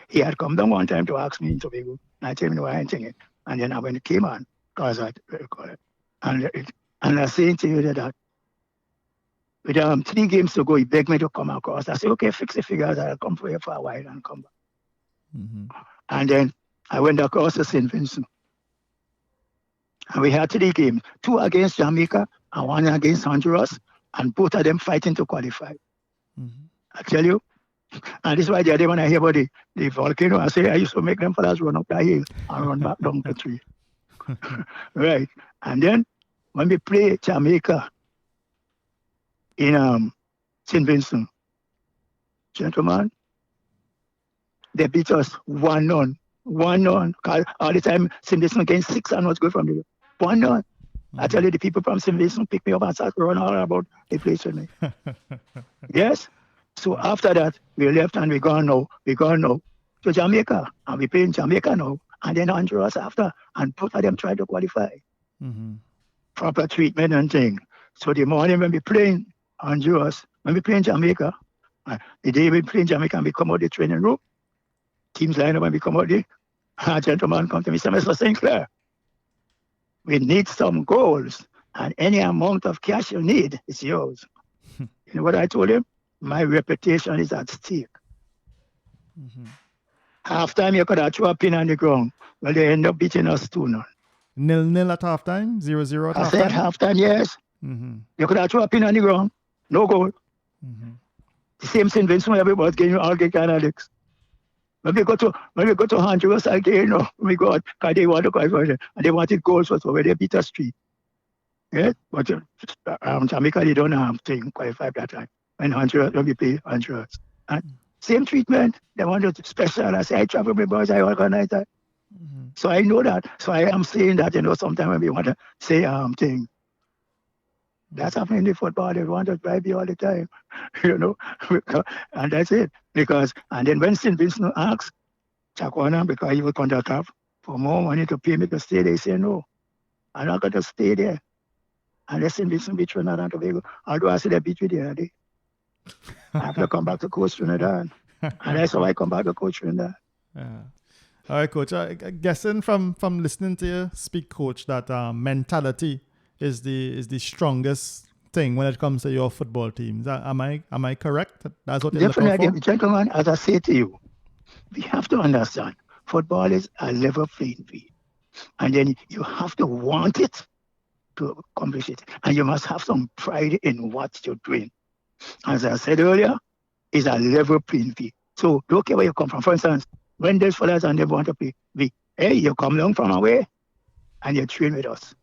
He had come down one time to ask me in Tobago. And I told him, no, I ain't thinking. And then I went to Cayman, because I call it. And I saying to you that with 3 games to go, he begged me to come across. I said, okay, fix the figures. I'll come for you for a while and come back. Mm-hmm. And then I went across to St. Vincent. And we had 3 games, 2 against Jamaica and 1 against Honduras, and both of them fighting to qualify. I tell you, and this is why the other day when I hear about the volcano, I say I used to make them fellas run up the hill and run back down the tree. Right. And then when we play Jamaica in St. Vincent, gentlemen, they beat us 1-0. 1-0. All the time St. Vincent against 6 and was good from the 1-0. I tell you, the people from St. Vincent pick me up and start running all about the place with me. Yes. So after that, we left and we gone now to Jamaica. And we play in Jamaica now. And then Honduras after. And both of them try to qualify. Proper treatment and thing. So the morning when we play in Honduras, when we play in Jamaica, the day we play in Jamaica and we come out the training room, teams line up when we come out there, a gentleman come to me, Mr. St. Clair, we need some goals. And any amount of cash you need, it's yours. You know what I told him? My reputation is at stake. Halftime, you could have thrown a pin on the ground. Well, they end up beating us 2-0. 0-0 at halftime? 0-0 at halftime? I said halftime, yes. You could have thrown a pin on the ground. No goal. The same St. Vincent, everybody's getting all the kind of licks. When we go to Honduras again, we go out, because they want to qualify, and they wanted goals also, where they beat us 3. Yeah? But Jamaica, they don't have to qualify that time. When we play Honduras. And same treatment. They want to special. I say, I travel with boys, I organize that. So I know that. So I am saying that, sometimes when we want to say thing. That's happening in the football. They want to drive you all the time. And that's it. And then when St. Vincent asks Chakwana, because he will contact her for more money to pay me to stay, they say no. I'm not going to stay there. Unless St. Vincent beat Trinidad and Tobago. Although I said they beat you the other day. I have to come back to coach Trinidad. And that's how I come back to coach Trinidad. Yeah. All right, coach. I'm guessing from listening to you speak, coach, that mentality is the strongest thing when it comes to your football teams. Am I correct? That's what you're looking for? Gentlemen, as I say to you, we have to understand, football is a level playing field. And then you have to want it to accomplish it. And you must have some pride in what you're doing. As I said earlier, it's a level playing field. So don't care where you come from. For instance, when there's fellas and they want to play, you come down from away and you train with us.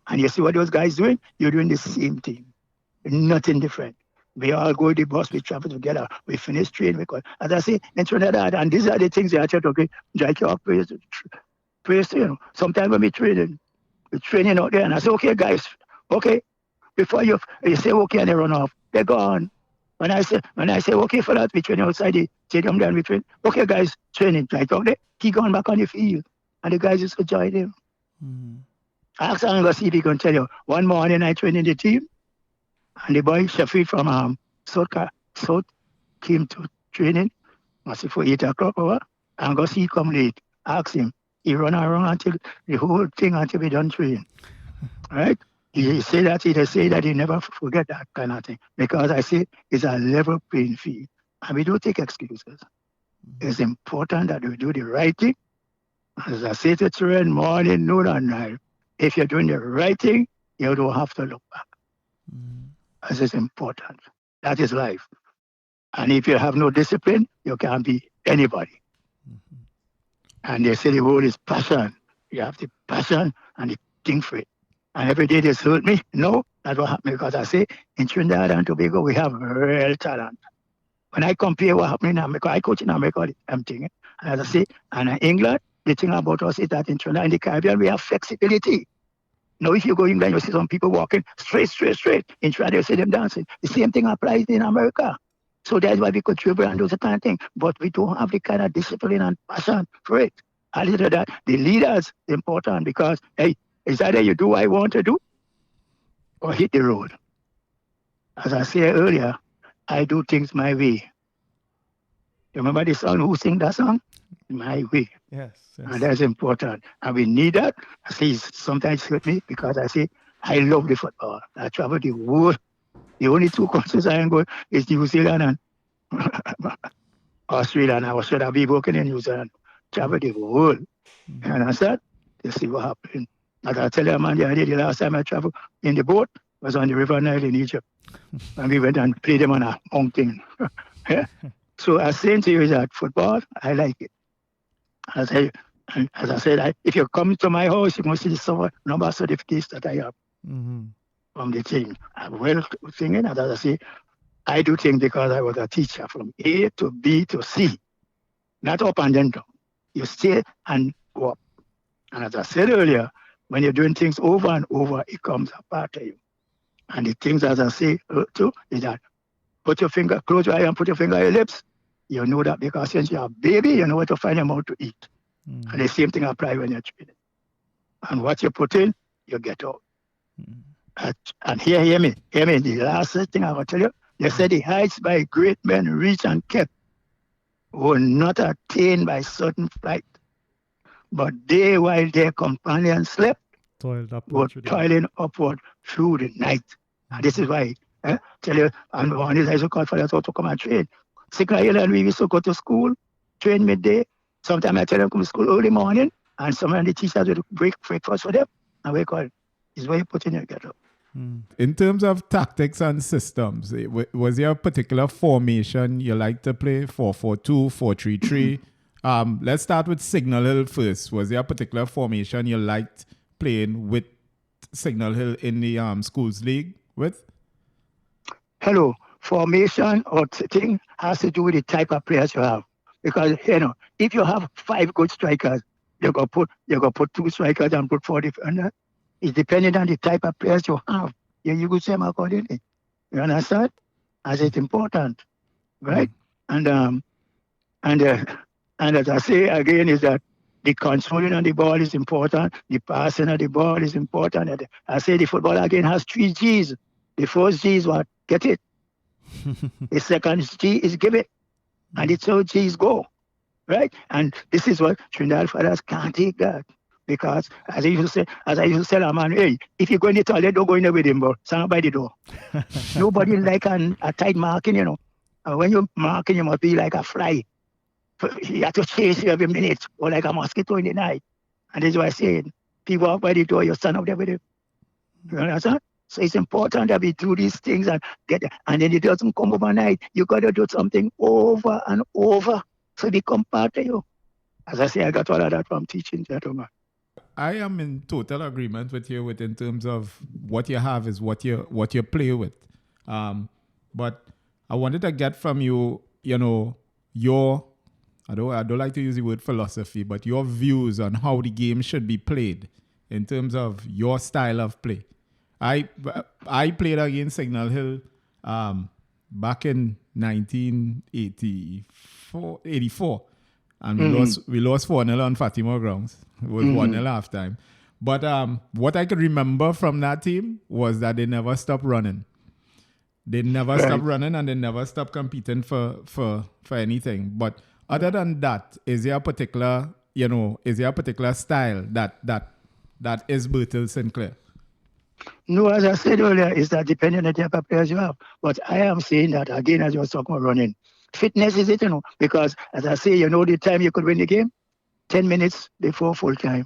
And you see what those guys doing? You're doing the same thing. Nothing different. We all go to the bus, we travel together, we finish training. As I say, in Trinidad, and these are the things that I tell to Dwight Yorke praise. Sometimes when we're training out there, and I say, okay, guys, okay. Before you say okay and they run off, they're gone. When I say okay for that, we train outside the stadium, then we train. Okay, guys, training right out there. He gone back on the field, and the guys just enjoy him. I asked him to see if he can tell you. One morning I trained in the team, and the boy Shafiq from South came to training. I said for 8 o'clock over, and go see he come late. I asked him. He run around until the whole thing until we done train. Right? He say that he never forget that kind of thing. Because I say it's a level playing field. And we don't take excuses. It's important that we do the right thing. As I say to children, morning, noon, and night, if you're doing the right thing, you don't have to look back. As it's important. That is life. And if you have no discipline, you can't be anybody. And they say the word is passion. You have the passion and the thing for it. And every day they hurt me. No, that's what happened, because I say in Trinidad and Tobago we have real talent. When I compare what happened in America, I coach in America, I'm thinking. And as I say, and in England, the thing about us is that in Trinidad and the Caribbean we have flexibility. Now if you go in England, you see some people walking straight. In Trinidad you see them dancing. The same thing applies in America. So that's why we could dribble and do the kind of thing. But we don't have the kind of discipline and passion for it. And that the leaders important, because hey, it's either you do what I want to do or hit the road. As I said earlier, I do things my way. You remember the song, who sing that song? My way. Yes. And that's important. And we need that. I say sometimes hurt me because I say I love the football. I travel the world. The only 2 countries I am going is New Zealand and Australia. And I was should have been working in New Zealand. travel the world. You understand? To see what happened. As I tell you, man, the last time I traveled in the boat was on the River Nile in Egypt. And we went and played them on a mountain. Yeah? So I saying to you is that football, I like it. As I said, if you come to my house, you must see the number of certificates that I have from the team. I'm well singing, and as I say, I do things because I was a teacher from A to B to C, not up and then down. You stay and go up. And as I said earlier, when you're doing things over and over, it comes a part of you. And the things, as I say too, is that close your eye and put your finger on your lips. You know that because since you're a baby, you know what to find them out to eat. And the same thing applies when you're training. And what you put in, you get out. And hear me. The last thing I will tell you, they said the heights by great men reached and kept were not attained by certain flight. But they, while their companions slept, were toiling upward through the night. And this is why, tell you, and one is I used to call for us to come and train. Sickler Hill and we used to go to school, train midday. Sometimes I tell them come to school early morning, and some of the teachers would break breakfast for them. And we call it. This is where you put in your get up. In terms of tactics and systems, was there a particular formation you like to play? 4-4-2, 4-3-3? Let's start with Signal Hill first. Was there a particular formation you liked playing with Signal Hill in the schools league with? Hello. Formation or thing has to do with the type of players you have. Because, if you have 5 good strikers, you're going to put 2 strikers and put 4 defenders. It's depending on the type of players you have. You could say them accordingly. You understand? As it's important, right? And as I say again, is that the controlling on the ball is important. The passing of the ball is important. And I say the football again has 3 G's. The first G is what? Get it. The second G is give it. And the third G is go. Right? And this is what Trinidad fathers can't take that. Because as I used to tell a man, hey, if you go in the toilet, don't go in there with him, bro. Stand by the door. Nobody like a tight marking, And when you're marking, you must be like a fly. You have to chase you every minute, or like a mosquito in the night. And this is what I said. People walk by the door, you stand up there with him. You understand? So it's important that we do these things and get it. And then it doesn't come overnight. You got to do something over and over so it become part of you. As I say, I got all of that from teaching, gentlemen. I am in total agreement with you in terms of what you have is what you play with. But I wanted to get from you, your, I don't like to use the word philosophy, but your views on how the game should be played in terms of your style of play. I played against Signal Hill back in 1984. And we lost 4-0 on Fatima grounds. It was 1-0 halftime. But what I could remember from that team was that they never stopped running. They never stopped running and they never stopped competing for anything. But other than that, is there a particular style that is Bertille St Clair? No, as I said earlier, is that depending on the type of players you have. But I am saying that again, as you were talking about running. Fitness is it, because as I say, the time you could win the game, 10 minutes before full time.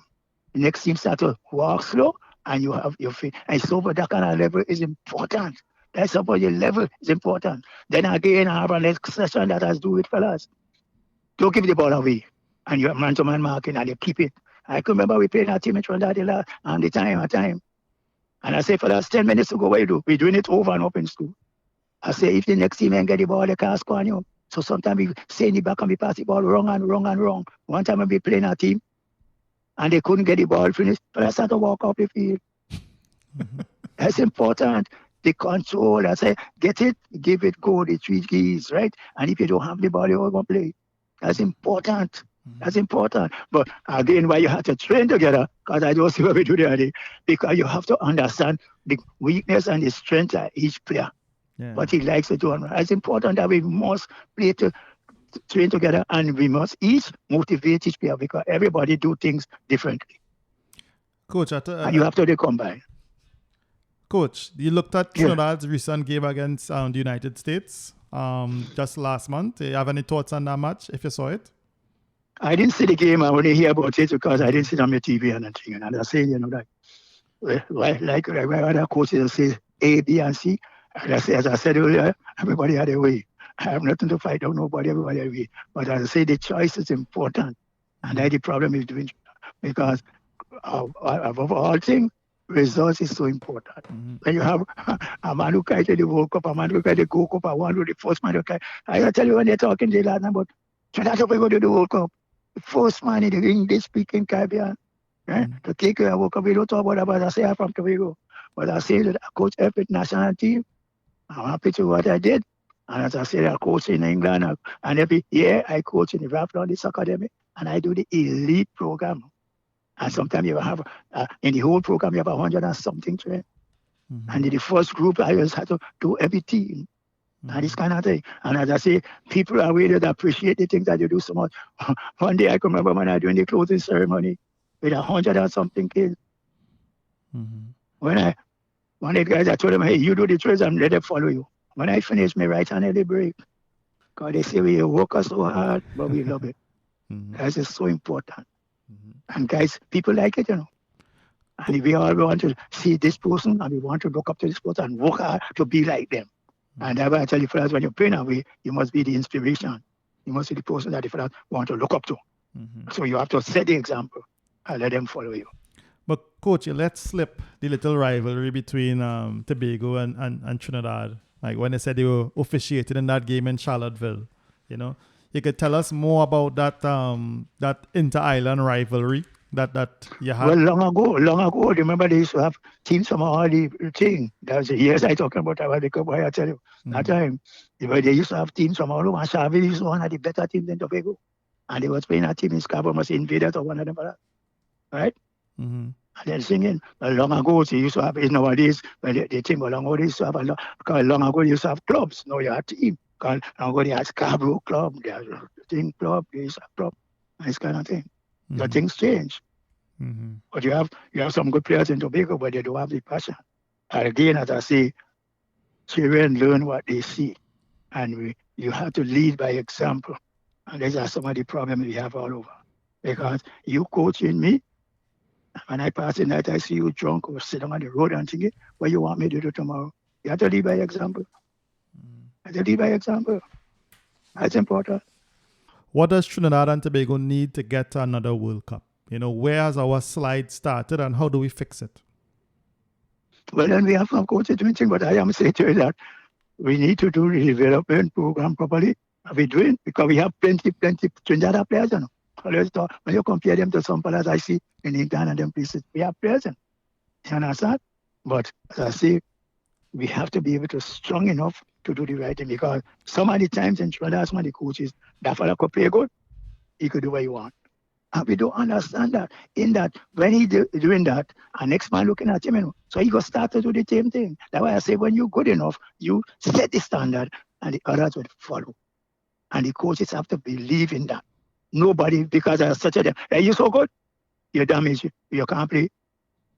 The next team start to walk slow and you have your feet. And so for that kind of level is important. That's about your level is important. Then again, I have a next session that has to do with fellas. Don't give the ball away. And you have man-to-man marking and you keep it. I can remember we played our team in Trinidad and the time. And I say, fellas, 10 minutes to go, what you do? We're doing it over and up in school. I say, if the next team ain't get the ball, they can't score on you. So sometimes we stay in the back and we pass the ball wrong. One time we playing our team and they couldn't get the ball finished, but I started to walk off the field. That's important. The control, I say, get it, give it, go, the 3 keys, right? And if you don't have the ball, you won't play. That's important. That's important. But again, why you have to train together, because I don't see what we do the other day, because you have to understand the weakness and the strength of each player. Yeah. What he likes to do. It's important that we must play to train together and we must each motivate each player because everybody do things differently. Coach, and you have to combine. Coach, you looked at Trinidad's recent game against the United States just last month. Do you have any thoughts on that match if you saw it? I didn't see the game. I only hear about it because I didn't see it on the TV and anything. And I say, that like other coaches say A, B, and C. And I say, as I said earlier, everybody had a way. I have nothing to fight out nobody. Everybody had a way. But as I say, the choice is important, and that's the problem is doing because above all things, results is so important. When you have a man who carried the World Cup, a man who carried the Gold Cup, a one who the first man who carried. I gotta tell you when they're talking the last about Trinidad and Tobago to the World Cup, the first man in the English-speaking Caribbean. Right? To take a World Cup, we don't talk about I say I'm from Tobago, but I say that I coach every national team. I'm happy to what I did. And as I said, I coach in England, and every year I coach in the Rafflon Academy, and I do the elite program. And sometimes you have, in the whole program, you have 100 and something trained. And in the first group, I just had to do every team. And this kind of thing. And as I say, people are really that appreciate the things that you do so much. One day I can remember when I was doing the closing ceremony with 100 and something kids. One of the guys, I told them, hey, you do the trades and let them follow you. When I finish, my right hand, they break. Because they say we work so hard, but we love it. That's just so important. And guys, people like it, And we all want to see this person, and we want to look up to this person and work hard to be like them. And that's why I tell you, fellas, when you're playing away, you must be the inspiration. You must be the person that the fellas want to look up to. So you have to set the example and let them follow you. But coach, let's slip the little rivalry between Tobago and Trinidad. Like when they said they were officiating in that game in Charlottesville, you could tell us more about that inter-island rivalry that you had. Well, long ago, remember they used to have teams from all the thing. That was the years I talking about the Cup. I tell you, that time they used to have teams from all over. And Sharville used to one of the better teams in Tobago, and they was playing a team in Scarborough, must invaded or one of them, right? And then singing. Well, long ago, they used to have it nowadays. When they think, well, long ago, they used to have because long ago, they used to have clubs. Now you have team. Because long ago, they had Scarborough Club, they had thing club, they used to have club, and this kind of thing. The things change. But you have some good players in Tobago, but they don't have the passion. And again, as I say, children learn what they see. And you have to lead by example. And these are some of the problems we have all over. Because you coaching me, when I pass the night, I see you drunk or sitting on the road and thinking, what you want me to do tomorrow? You have to lead by example. You have to lead by example. That's important. What does Trinidad and Tobago need to get to another World Cup? Where has our slide started and how do we fix it? Well, then we have some coaches doing things, but I am saying to you that we need to do the development program properly. Are we doing? Because we have plenty Trinidad players, When you compare them to some players I see in England and them places, we have players. You understand? But as I say, we have to be able to strong enough to do the right thing because some of the times in Trinidad, some of the coaches, that fella could play good, he could do what he want. And we don't understand that. In that, when he doing that, our next man looking at him, so he got start to do the same thing. That's why I say when you're good enough, you set the standard and the others will follow. And the coaches have to believe in that. Nobody, because I such a them, hey, you're so good, you're damaged, you can't play.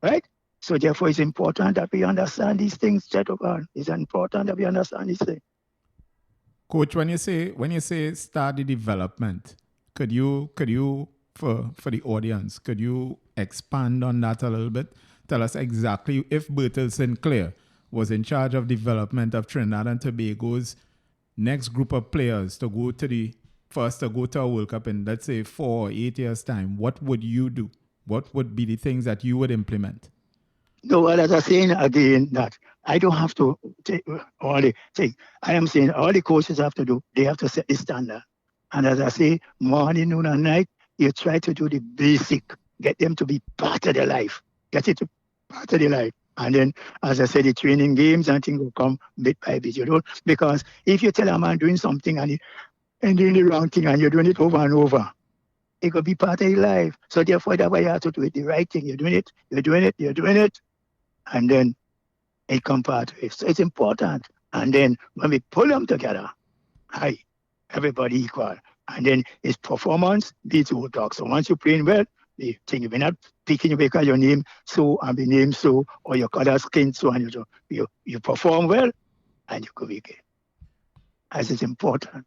Right? So therefore it's important that we understand these things, It's important that we understand these things. Coach, when you say start the development, could you for the audience, could you expand on that a little bit? Tell us exactly if Bertille St Clair was in charge of development of Trinidad and Tobago's next group of players to go to a World Cup in, let's say, 4 or 8 years' time, what would you do? What would be the things that you would implement? No, well, as I'm saying again, that I don't have to take all the thing. I am saying all the coaches have to do, they have to set the standard. And as I say, morning, noon, and night, you try to do the basic, get them to be part of their life. Get it to part of their life. And then, as I said, the training games and things will come bit by bit. Because if you tell a man doing something and doing the wrong thing and you're doing it over and over, it could be part of your life. So therefore, that's why you have to do it the right thing. You're doing it, and then it comes part of it. So it's important. And then when we pull them together, everybody equal. And then it's performance beats all talk. So once you're playing well, the thing you're not picking because your name so and the name so or your color skin so and you perform well and you go again. As it's important.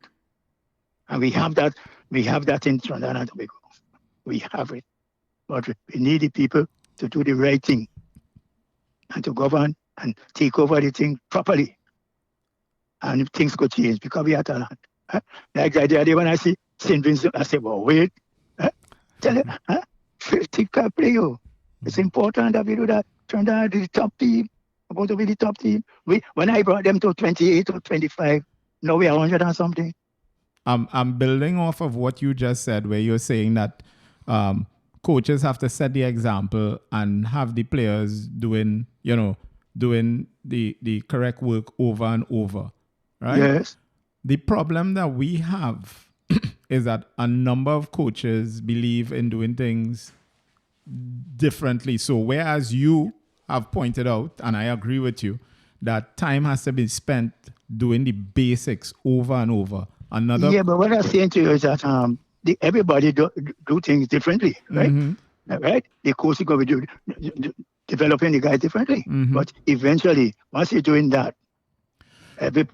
And we have that in Trinidad and Tobago. We have it. But we need the people to do the right thing and to govern and take over the thing properly. And things could change because we have talent. Like the other day when I see St. Vincent, I say, well, wait. Tell you, think I play you. It's important that we do that. Trinidad is the top team. We're going to be the top team. When I brought them to 28 or 25, now we are 100 and something. I'm building off of what you just said, where you're saying that coaches have to set the example and have the players doing the correct work over and over, right? Yes. The problem that we have is that a number of coaches believe in doing things differently. So whereas you have pointed out, and I agree with you, that time has to be spent doing the basics over and over. Yeah, but what I'm saying to you is that everybody do things differently, right? Mm-hmm. Right? The coach is going to be developing the guy differently. Mm-hmm. But eventually, once you're doing that,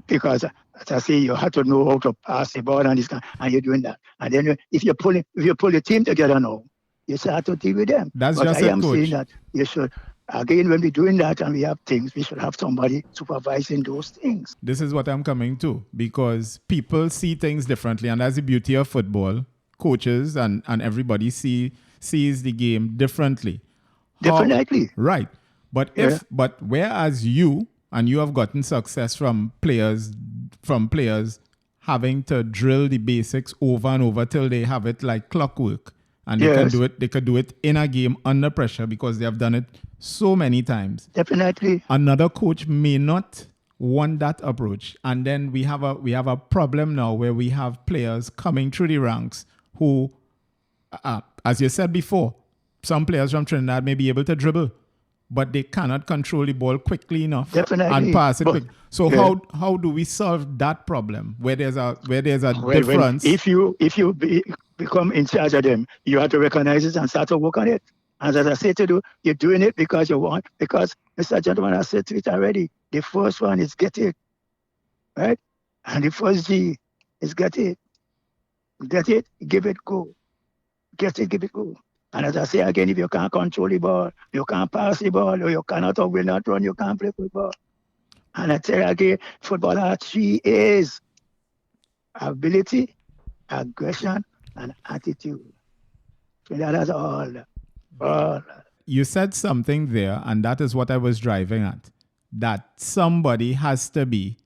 because as I say, you have to know how to pass the ball and this kind, and you're doing that. And then if you pull the team together now, you start to deal with them. That's but just I it, am coach. saying that you should, again, when we're doing that and we have things, we should have somebody supervising those things. This is what I'm coming to, because people see things differently, and that's the beauty of football. Coaches and everybody sees the game differently. Definitely. Right. But but whereas you have gotten success from players having to drill the basics over and over till they have it like clockwork. And they could do it in a game under pressure because they have done it so many times. Definitely. Another coach may not want that approach. And then we have a problem now where we have players coming through the ranks who, as you said before, some players from Trinidad may be able to dribble, but they cannot control the ball quickly enough and pass it quick. So how do we solve that problem where there's a difference? If you become in charge of them, you have to recognize it and start to work on it. And as I said to you, you're doing it because you want, because Mr. Gentleman has said to it already. The first one is get it, right? And the first G is get it. Get it, give it go. Get it, give it go. And as I say again, if you can't control the ball, you can't pass the ball, or you cannot or will not run, you can't play football. And I tell you again, football has 3 A's: ability, aggression, and attitude. So that is all. You said something there, and that is what I was driving at. That somebody has to be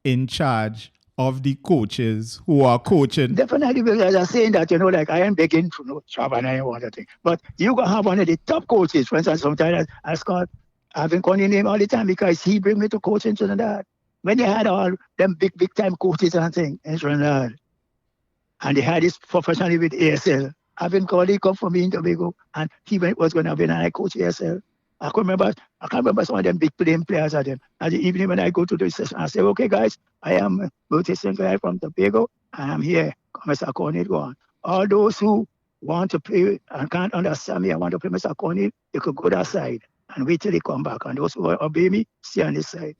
in charge of the coaches who are coaching. Definitely, because I'm saying that, like I am begging for no job and I want to think. But you going to have one of the top coaches. For instance, sometimes I've been calling him all the time because he bring me to coaching Trinidad. When they had all them big time coaches and things in Trinidad, and they had this professionally with ASL, I've been calling, he come for me in Tobago, and he was going to be, and I coach ASL. I can't remember some of them big players of them. And the evening when I go to the session, I say, okay, guys, I am Bertille St Clair from Tobago. I am here. Come, Mr. Cornell, go on. All those who want to play and can't understand me, I want to play Mr. Cornell, you could go that side and wait till they come back. And those who obey me, stay on this side.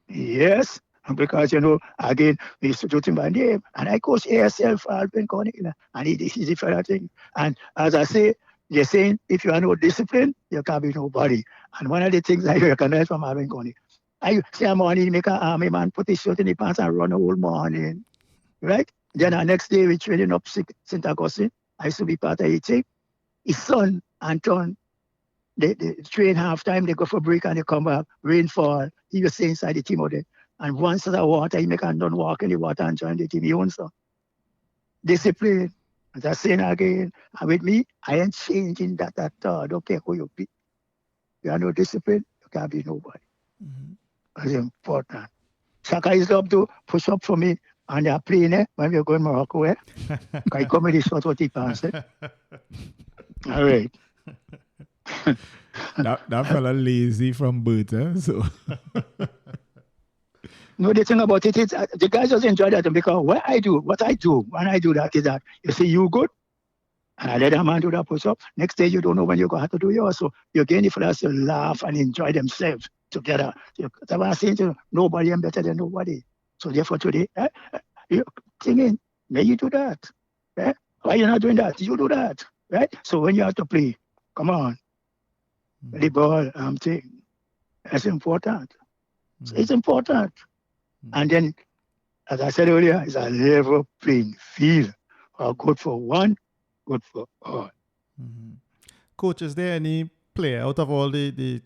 Yes, because, again, we used to do things by name. And I coach ASL for Alvin Cornell, and this is the further thing. And as I say, they're saying if you have no discipline, you can't be nobody. And one of the things I recognize from Alvin Cornell, I say a morning, make an army man put his shirt in the pants and run the whole morning. Right? Then the next day, we training up St. Augustine. I used to be part of it. His son, Anton, they train half time, they go for break and they come back, rainfall. He was stay inside the team out there. And once the water, he make a done walk in the water and join the team. He owns them. Discipline. As I say again, and with me, I ain't changing that at all. I don't care who you be. You have no discipline, you can't be nobody. Mm-hmm. That's important. Shaka is up to push up for me on the plane when we're going to Morocco. I come with the short what he pants. All right. that fella lazy from birth, so. No, the thing about it is the guys just enjoy that because what I do when I do that is that you see you good, and I let a man do that push up. Next day you don't know when you're going to have to do yours. So you're getting the fellas to laugh and enjoy themselves together. That's what I'm saying to you. Nobody is better than nobody. So therefore today, you're singing, May you do that. Right? Why you not doing that? You do that. Right? So when you have to play, come on. The ball, thing. That's important. So it's important. And then, as I said earlier, it's a level playing field. Good for one, good for all. Coach, is there any player out of all the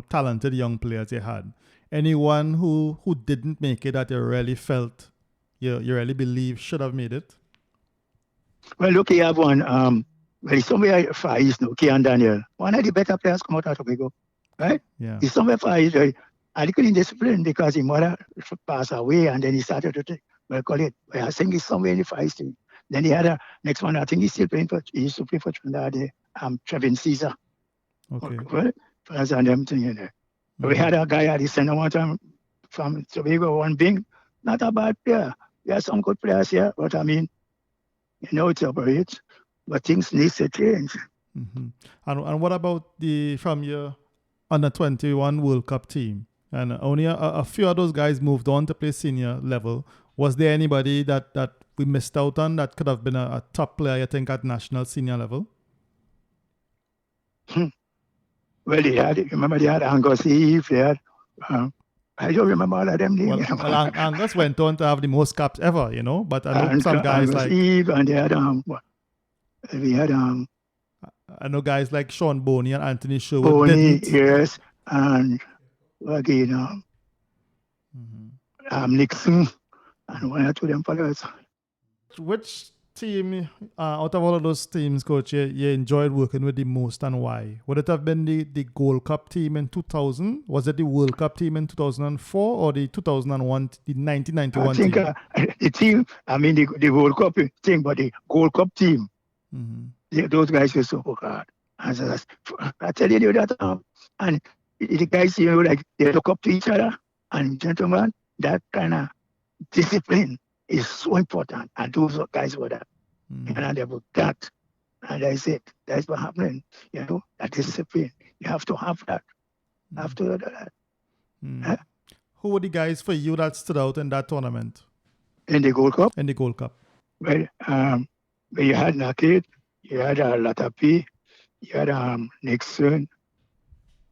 talented young players you had, anyone who didn't make it that you really felt you really believe should have made it? Well, look, you have one. Well, he's somewhere far east now, Kian Daniel. One of the better players come out of Tobago, right? Yeah. He's somewhere far east. I couldn't discipline because his mother passed away, and then he started to take. Well, call it. Well, I think he's somewhere in the far east. Then he had a next one. I think he's still playing for. He used to play for Trinidad. Trevin Caesar. Okay. Well, and them thing in there. We had a guy at the center one time from Tobago, one Bing. Not a bad player. We have some good players here, but I mean, it operates. But things need to change. And what about from your under 21 World Cup team? And only a few of those guys moved on to play senior level. Was there anybody that we missed out on that could have been a top player, you think, at national senior level? Well, they had Angus Eve, they had, I don't remember all of them names. Well, Angus went on to have the most caps ever, but I know some guys Angus like Eve, and they had, we had, I know guys like Sean Boney and Anthony Sherwood Boney, didn't. yes, and again, Nixon, and one or two of them fellows. Which team, out of all of those teams, Coach, you enjoyed working with the most, and why? Would it have been the Gold Cup team in 2000? Was it the World Cup team in 2004 or the 2001, the 1991 I think team? The team, I mean the World Cup thing, but the Gold Cup team, those guys were so hard. And I tell you that, and the guys, like they look up to each other, and gentlemen, that kind of discipline is so important, and those guys were that. And they were that. And that's it. That's what happening. That discipline. You have to have that. After that. Huh? Who were the guys for you that stood out in that tournament? In the Gold Cup? In the Gold Cup. Well, you had Naked, you had Latapi, you had Nixon.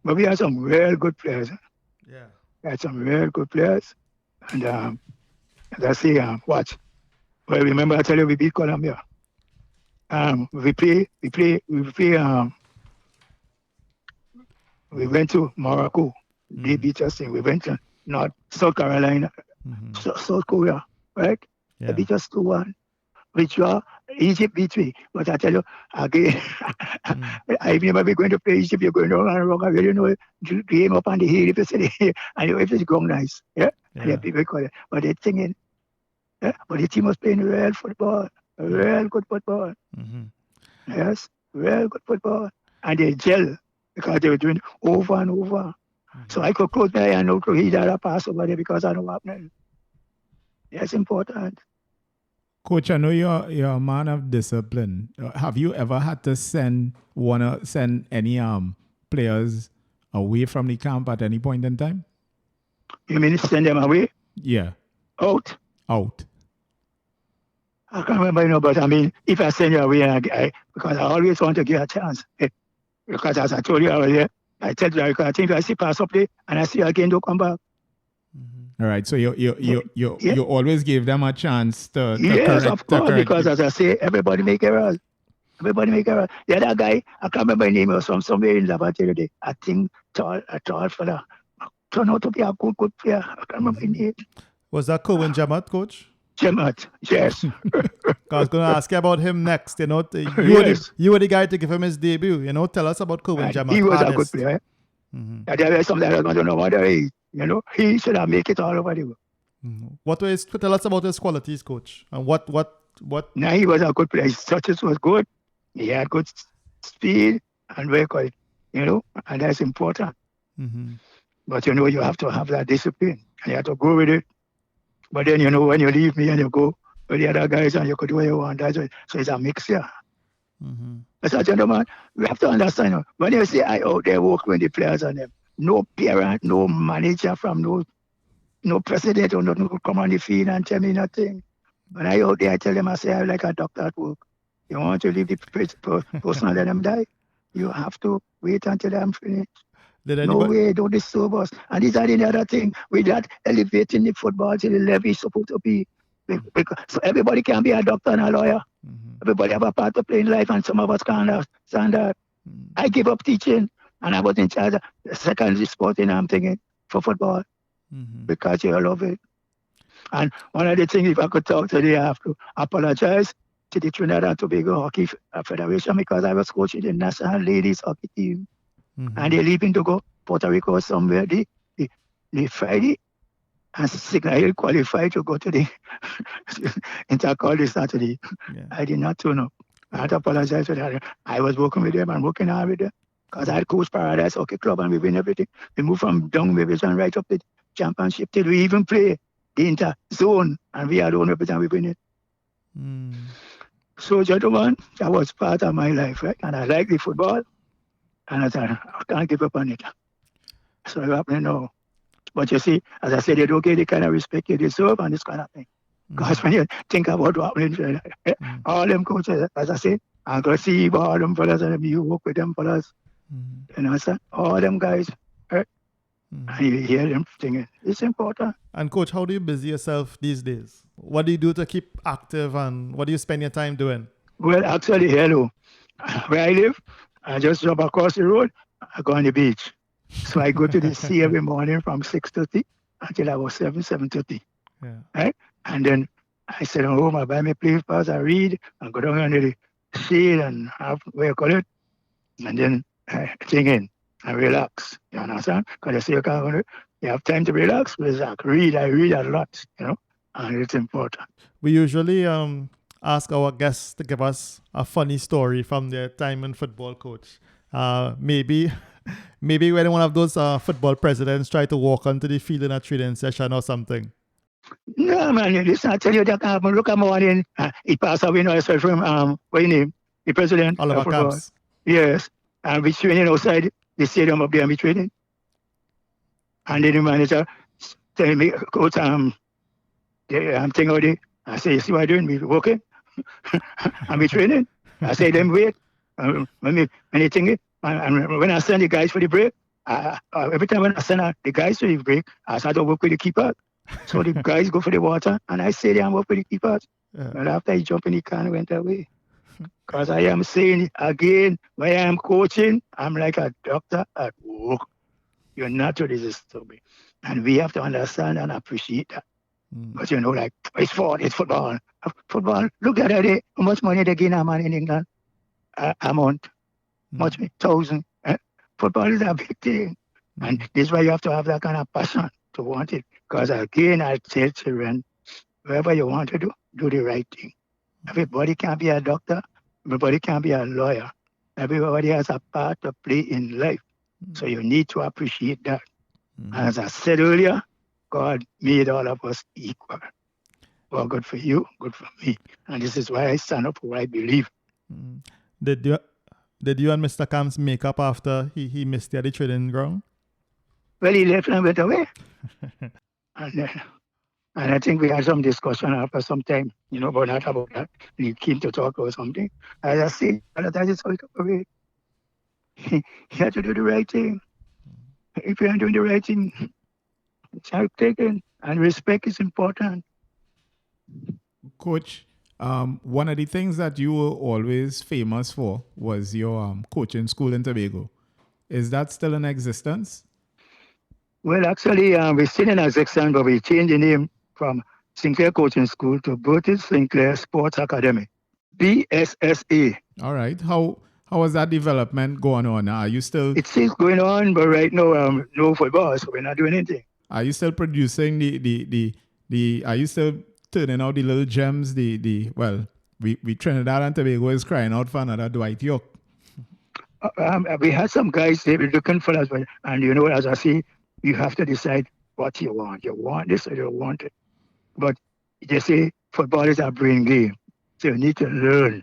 But we had some real good players. Yeah. We had some real good players. And as I say, watch. Well, remember I tell you we beat Colombia. We went to Morocco. They beat us. We went to South Carolina, South Korea, right? Yeah. They beat us 2-1. We draw. Egypt beat me. But I tell you, again, I remember we're going to play Egypt. You're going to run around. I really know the game up on the hill. If you say the hill, and if it's going nice, yeah? And then people call it. But they're thinking, but the team was playing real football, real good football. Yes, real good football. And they gel because they were doing over and over. So I could close my eye and know to hit a pass over there because I know what happening. That's important. Coach, I know you're a man of discipline. Have you ever had to send any players away from the camp at any point in time? You mean send them away? Yeah. Out. I can't remember, but I mean, if I send you away, because I always want to give a chance. Because as I told you earlier, I tell you, I think I see pass up there, and I see again, don't come back. All right, so you always give them a chance to yes, correct. Of course, because as I say, everybody make errors. The other guy, I can't remember his name, was from somewhere in Labatty today. I think a tall fella. Turned out to be a good player. I can't remember his name. Was that Cohen Jamat, Coach? Jamat, yes. I was going to ask you about him next. You were the guy to give him his debut. Tell us about Cohen Jamat. He was a good player. There were some that I don't know what they is. He should have make it all over the world. Tell us about his qualities, Coach. And what? Now he was a good player. His touches was good. He had good speed and record. And that's important. But you have to have that discipline, and you have to go with it. But then when you leave me and you go with the other guys and you could do what you want, so it's a mixture. As a gentleman, we have to understand, when you say I out there work with the players and them, no parent, no manager from no president or nothing could come on the field and tell me nothing. When I out there, I tell them, I say, I like a doctor at work. You want to leave the person and let them die? You have to wait until I'm finished. Did No anybody? way, don't disturb us. And these are the other thing. With that, elevating the football to the level it's supposed to be. So everybody can be a doctor and a lawyer. Everybody have a part to play in life, and some of us can't understand that. I gave up teaching, and I was in charge of the secondary sport, and I'm thinking, for football, because you love it. And one of the things, if I could talk today, I have to apologize to the Trinidad and Tobago Hockey Federation because I was coaching the national ladies hockey team. And they're leaving to go Puerto Rico somewhere the Friday. And Signal qualified to go to the intercollege Saturday. Yeah. I did not turn up. I had to apologize for that. I was working with them and working hard with them. Because I had coached Paradise Hockey Club and we win everything. We moved from down division right up to the championship till we even play the inter-zone. And we had own everything we win it. So, gentlemen, that was part of my life, right? And I like the football. And I thought, I can't give up on it. So it's happening now. But you see, as I said, you don't get the kind of respect you deserve and this kind of thing. Because when you think about what happening, all them coaches, as I said, I'm going to see all them fellas and you work with them fellas. You know, sir? All them guys, right? And you hear them singing. It's important. And coach, how do you busy yourself these days? What do you do to keep active and what do you spend your time doing? Well, actually, hello. Where I live, I just drop across the road, I go on the beach. So I go to the sea every morning from 6:30 until about 7:30. Yeah. Right? And then I sit at home, I buy my play pass, I read, I go down under the shade and have, what you call it, and then I sing in and relax. You understand? Because I say you have time to relax, I read a lot, you know, and it's important. We usually ask our guests to give us a funny story from their time in football, coach. Maybe when one of those football presidents try to walk onto the field in a training session or something. No, man, listen, I tell you that look at morning, he passed away now, from, what you name? The president Oliver of football. Camps. Yes, and we training outside the stadium up there and we training. And then the manager tell me, coach, I'm thinking about it. I say, you see what I'm doing? We working. And we training. I say, them wait. When they think it, and when I send the guys for the break, every time when I send the guys for the break, I start to work with the keeper. So the guys go for the water, and I stay there and work with the keepers. Yeah. But after he jumped in the car and went away. Because I am saying again, when I am coaching, I'm like a doctor at work. You're not to disturb me. And we have to understand and appreciate that. But you know, like, it's football. Football, look at it. How much money they gain a man in England? A month. Much, 1,000. Football is a big thing. And this is why you have to have that kind of passion to want it. Because again, I tell children, whatever you want to do the right thing. Everybody can be a doctor. Everybody can be a lawyer. Everybody has a part to play in life. So you need to appreciate that. As I said earlier, God made all of us equal. Well, good for you, good for me. And this is why I stand up for what I believe. Did you and Mr. Camps make up after he missed you at the training ground? Well, he left and went away. And I think we had some discussion after some time, you know, but not about that. He came to talk or something. As I said, that is how it away. He had to do the right thing. If you aren't doing the right thing, it's hard taken. And respect is important. Coach, one of the things that you were always famous for was your coaching school in Tobago. Is that still in existence? Well, actually, we're still in existence, but we changed the name from St Clair Coaching School to Bertille St Clair Sports Academy, BSSA. All right. How is that development going on? Are you still? It's still going on, but right now, no football, so we're not doing anything. Are you still producing the? Are you still turning out the little gems? We Trinidad and Tobago is crying out for another Dwight Yorke. We had some guys they were looking for us, and you know, as I say, you have to decide what you want. You want this or you want it. But they say football is a brain game, so you need to learn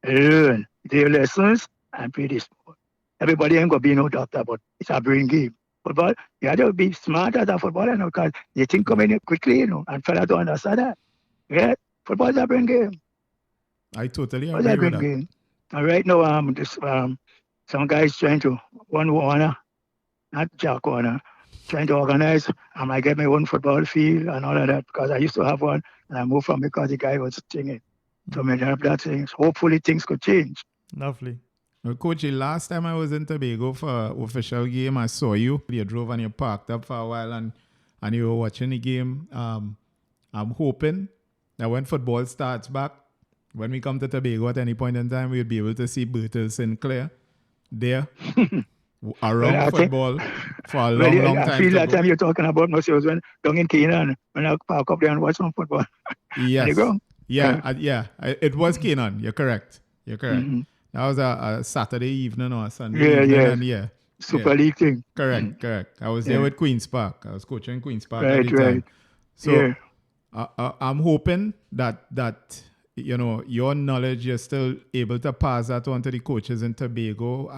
their lessons and play the sport. Everybody ain't gonna be no doctor, but it's a brain game. Football, you have to be smart as a footballer, you know, because you think coming in quickly, you know, and fellas don't understand that. Yeah, Football is a brain game. I totally Football is a agree with brain that. game. And right now, some guys trying to one Warner, not Jack Warner, trying to organize. I might get my own football field and all of that because I used to have one and I moved from because the guy was singing. So many of that things. Hopefully things could change. Lovely. Well, Coach, the last time I was in Tobago for official game, I saw you. You drove and you parked up for a while and you were watching the game. I'm hoping that when football starts back, when we come to Tobago at any point in time, we'll be able to see Bertille St Clair there around football for a long, long time. I feel to that go. time you're talking about must was when down in Canaan, when I park up there and watch some football. Yes. Yeah. It was Canaan. You're correct. Mm-hmm. That was a Saturday evening or a Sunday evening. And Super League thing. Correct. I was there with Queen's Park. I was coaching Queen's Park at the time. So I'm hoping that your knowledge, you're still able to pass that on to the coaches in Tobago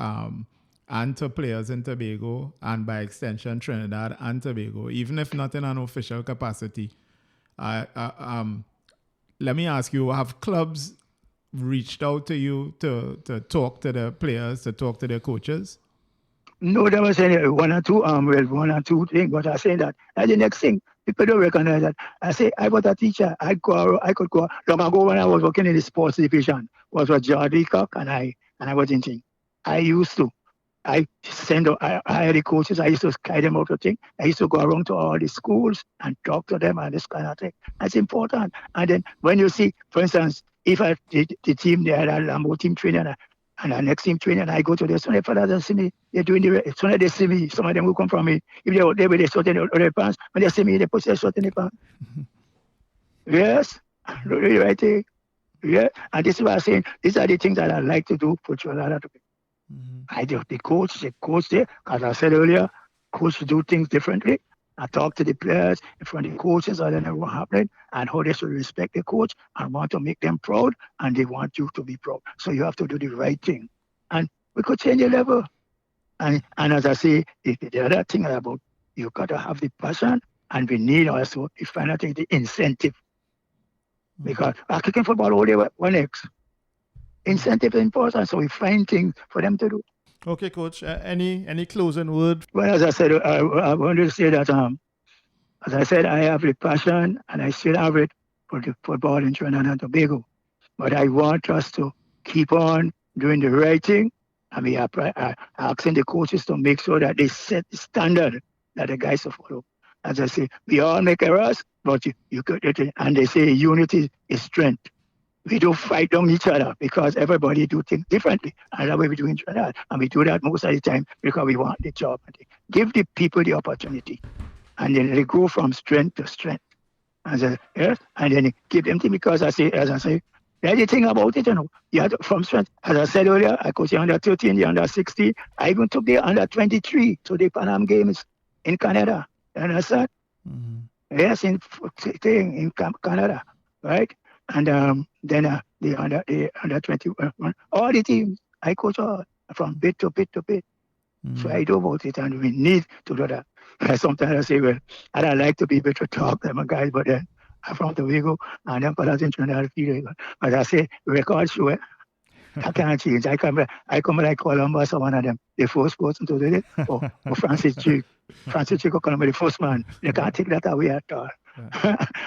and to players in Tobago and by extension Trinidad and Tobago, even if not in an official capacity. Let me ask you, have clubs reached out to you to talk to the players, to talk to their coaches? No, there was one or two things, but I say that. And the next thing, people don't recognize that. I say, I was a teacher. I could go. Long ago when I was working in the sports division, was with Jordy Cock and I was in thing. I used to. I had the coaches. I used to guide them out of thing. I used to go around to all the schools and talk to them and this kind of thing. That's important. And then when you see, for instance, if the team there, that Lambo team training and the next team training, I go to the some fellas that see me, they're doing the some of they see me, some of them will come from me. If they're out there with their short in their pants, when they see me, they put their short in their pants. Yes, the right thing. Yeah, and this is what I'm saying. These are the things that I like to do, put you a lot of people. I do the coach there, as I said earlier, coach do things differently. I talk to the players in front of the coaches, I don't know what happened and how they should respect the coach and want to make them proud and they want you to be proud. So you have to do the right thing. And we could change the level. And as I say, the other thing about you got to have the passion and we need also, the final thing, the incentive. Because I'm kicking football all day, one X. Incentive is important, so we find things for them to do. Okay, Coach. Any closing word? Well, as I said, I want to say that, as I said, I have the passion and I still have it for the football in Trinidad and Tobago. But I want us to keep on doing the right thing. I mean, I asking the coaches to make sure that they set the standard that the guys follow. As I say, we all make errors, but you could, and they say unity is strength. We don't fight on each other because everybody do things differently. And that way we do in Trinidad. And we do that most of the time because we want the job. Give the people the opportunity. And then they go from strength to strength. And then give them things because as I say, the other thing about it, you have to, from strength. As I said earlier, I coached the under 13, the under 16. I even took the under 23 to the Pan Am Games in Canada. You understand? Mm-hmm. Yes, in Canada, right? And then the under 21, all the teams, I coach all from bit to bit to bit. So I do about it, and we need to do that. And sometimes I say, well, I don't like to be able to talk to them guys, but then I'm from Tobago, and then fellas in Trinidad feel like, but I say, record show it. I can't change. I come like Columbus or one of them, the first person to do it, or Francis Chick. Francis Chick will come the first man. They can't take that away at all.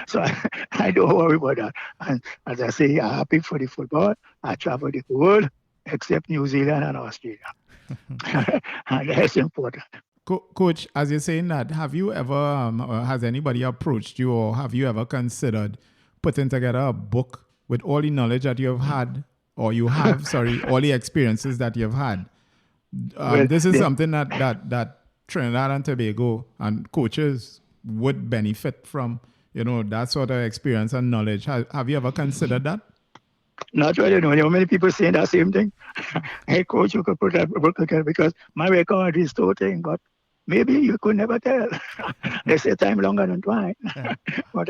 So I don't worry about that. And as I say, I'm happy for the football. I travel the world except New Zealand and Australia. And that's important. Coach, as you're saying that, have you ever, has anybody approached you or have you ever considered putting together a book with all the knowledge that you have had, or you have, all the experiences that you've had? This is something that Trinidad and Tobago and coaches would benefit from, that sort of experience and knowledge. Have you ever considered that? Not really. No. Many people saying that same thing. Hey, coach, you could put that book together because my record is total, but maybe you could never tell. They say time longer than twine. But,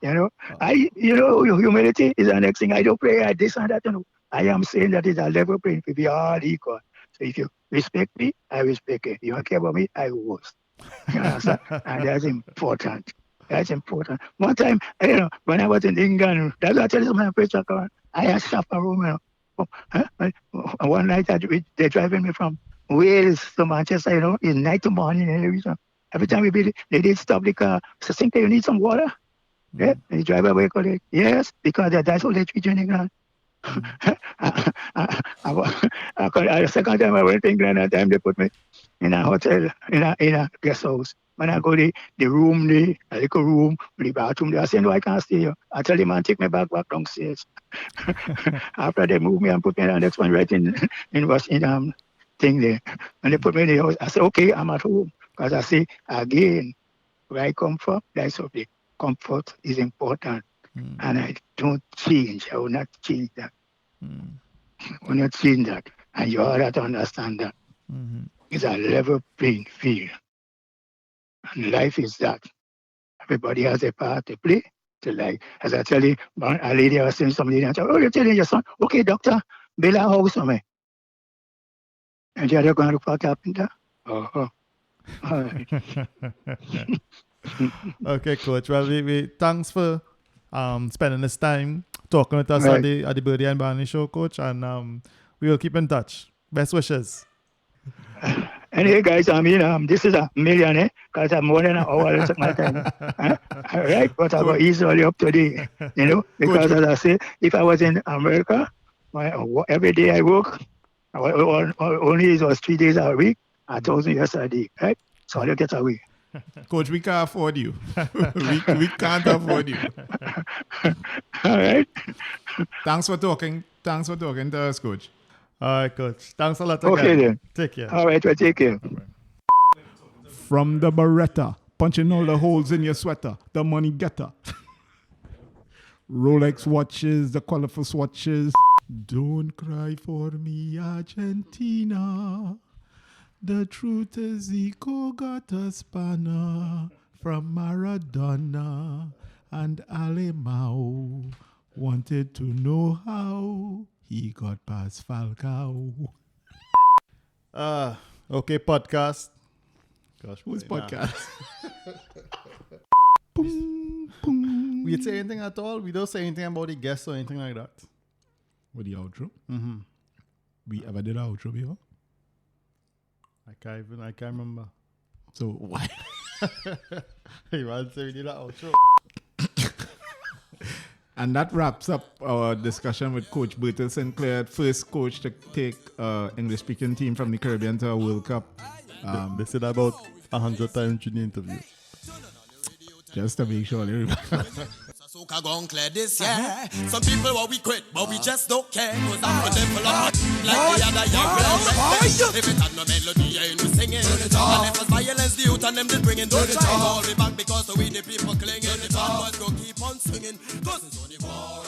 humility is the next thing. I don't play at this and that. I am saying that it's a level playing field. We are all equal. So if you respect me, I respect you. You don't care about me, I will. And that's important. That's important. One time, when I was in England, that's what I tell you, my preacher, I had chaperone. One night they're driving me from Wales to Manchester, in night to morning and everything. Every time they did stop the car. So think you need some water? Yeah. And the driver will call it, yes, because that's all they treat you in England. The second time I went to England, that time they put me in a hotel, in a guest house. When I go the room, a little room, the bathroom, they say, no, I can't stay here. I tell the man, take me back downstairs. After they move me and put me on the next one right in thing there. And they put me in the house. I say, okay, I'm at home. Because I say, again, where I come from, that's what the comfort is important. And I don't change. I will not change that. I will not change that. And you all have to understand that. It's a level playing field. And life is that. Everybody has a part to play. To like, as I tell you, a lady was saying somebody, and oh, you're telling your son, okay, doctor, build a house for me. And the other going to look for a carpenter. Oh. All right. Okay, Coach. Well, we thanks for spending this time talking with us at the Burdie and Barney Show, Coach, and we will keep in touch. Best wishes. Anyway, guys, this is a million, because I'm more than an hour of my time. All right, but I go easily up to the, because as I say, if I was in America, every day I work, only it was 3 days a week, 1,000 years a day, right? So I'll get away. Coach, we can't afford you. we can't afford you. All right. Thanks for talking to us, Coach. All right, Coach. Thanks a lot again. Okay, then. Take care. All right, well, take care. From the Beretta, punching all the holes in your sweater, the money getter. Rolex watches, the colorful swatches. Don't cry for me, Argentina. The truth is Zico got a spanner from Maradona, and Alemão wanted to know how he got past Falcao. Okay, podcast. Gosh, who's podcast? Boom, boom. We say anything at all? We don't say anything about the guests or anything like that. With the outro? Mm-hmm. We ever did an outro before? I can't remember. So why? You want to say we did an outro? And that wraps up our discussion with Coach Bertille St Clair, first coach to take English-speaking team from the Caribbean to a World Cup. They said about 100 times during the interview. Just to make sure they remember. Soca gon' clear this, yeah. Some people what we quit, but we just don't care. Cause I'm for them full of like the other young. If it had no melody, ain't no singing. And if it's violence, the youth and them did bringing. Don't hold me back because we the people clinging. The bad boys go keep on swinging. Cause it's only war.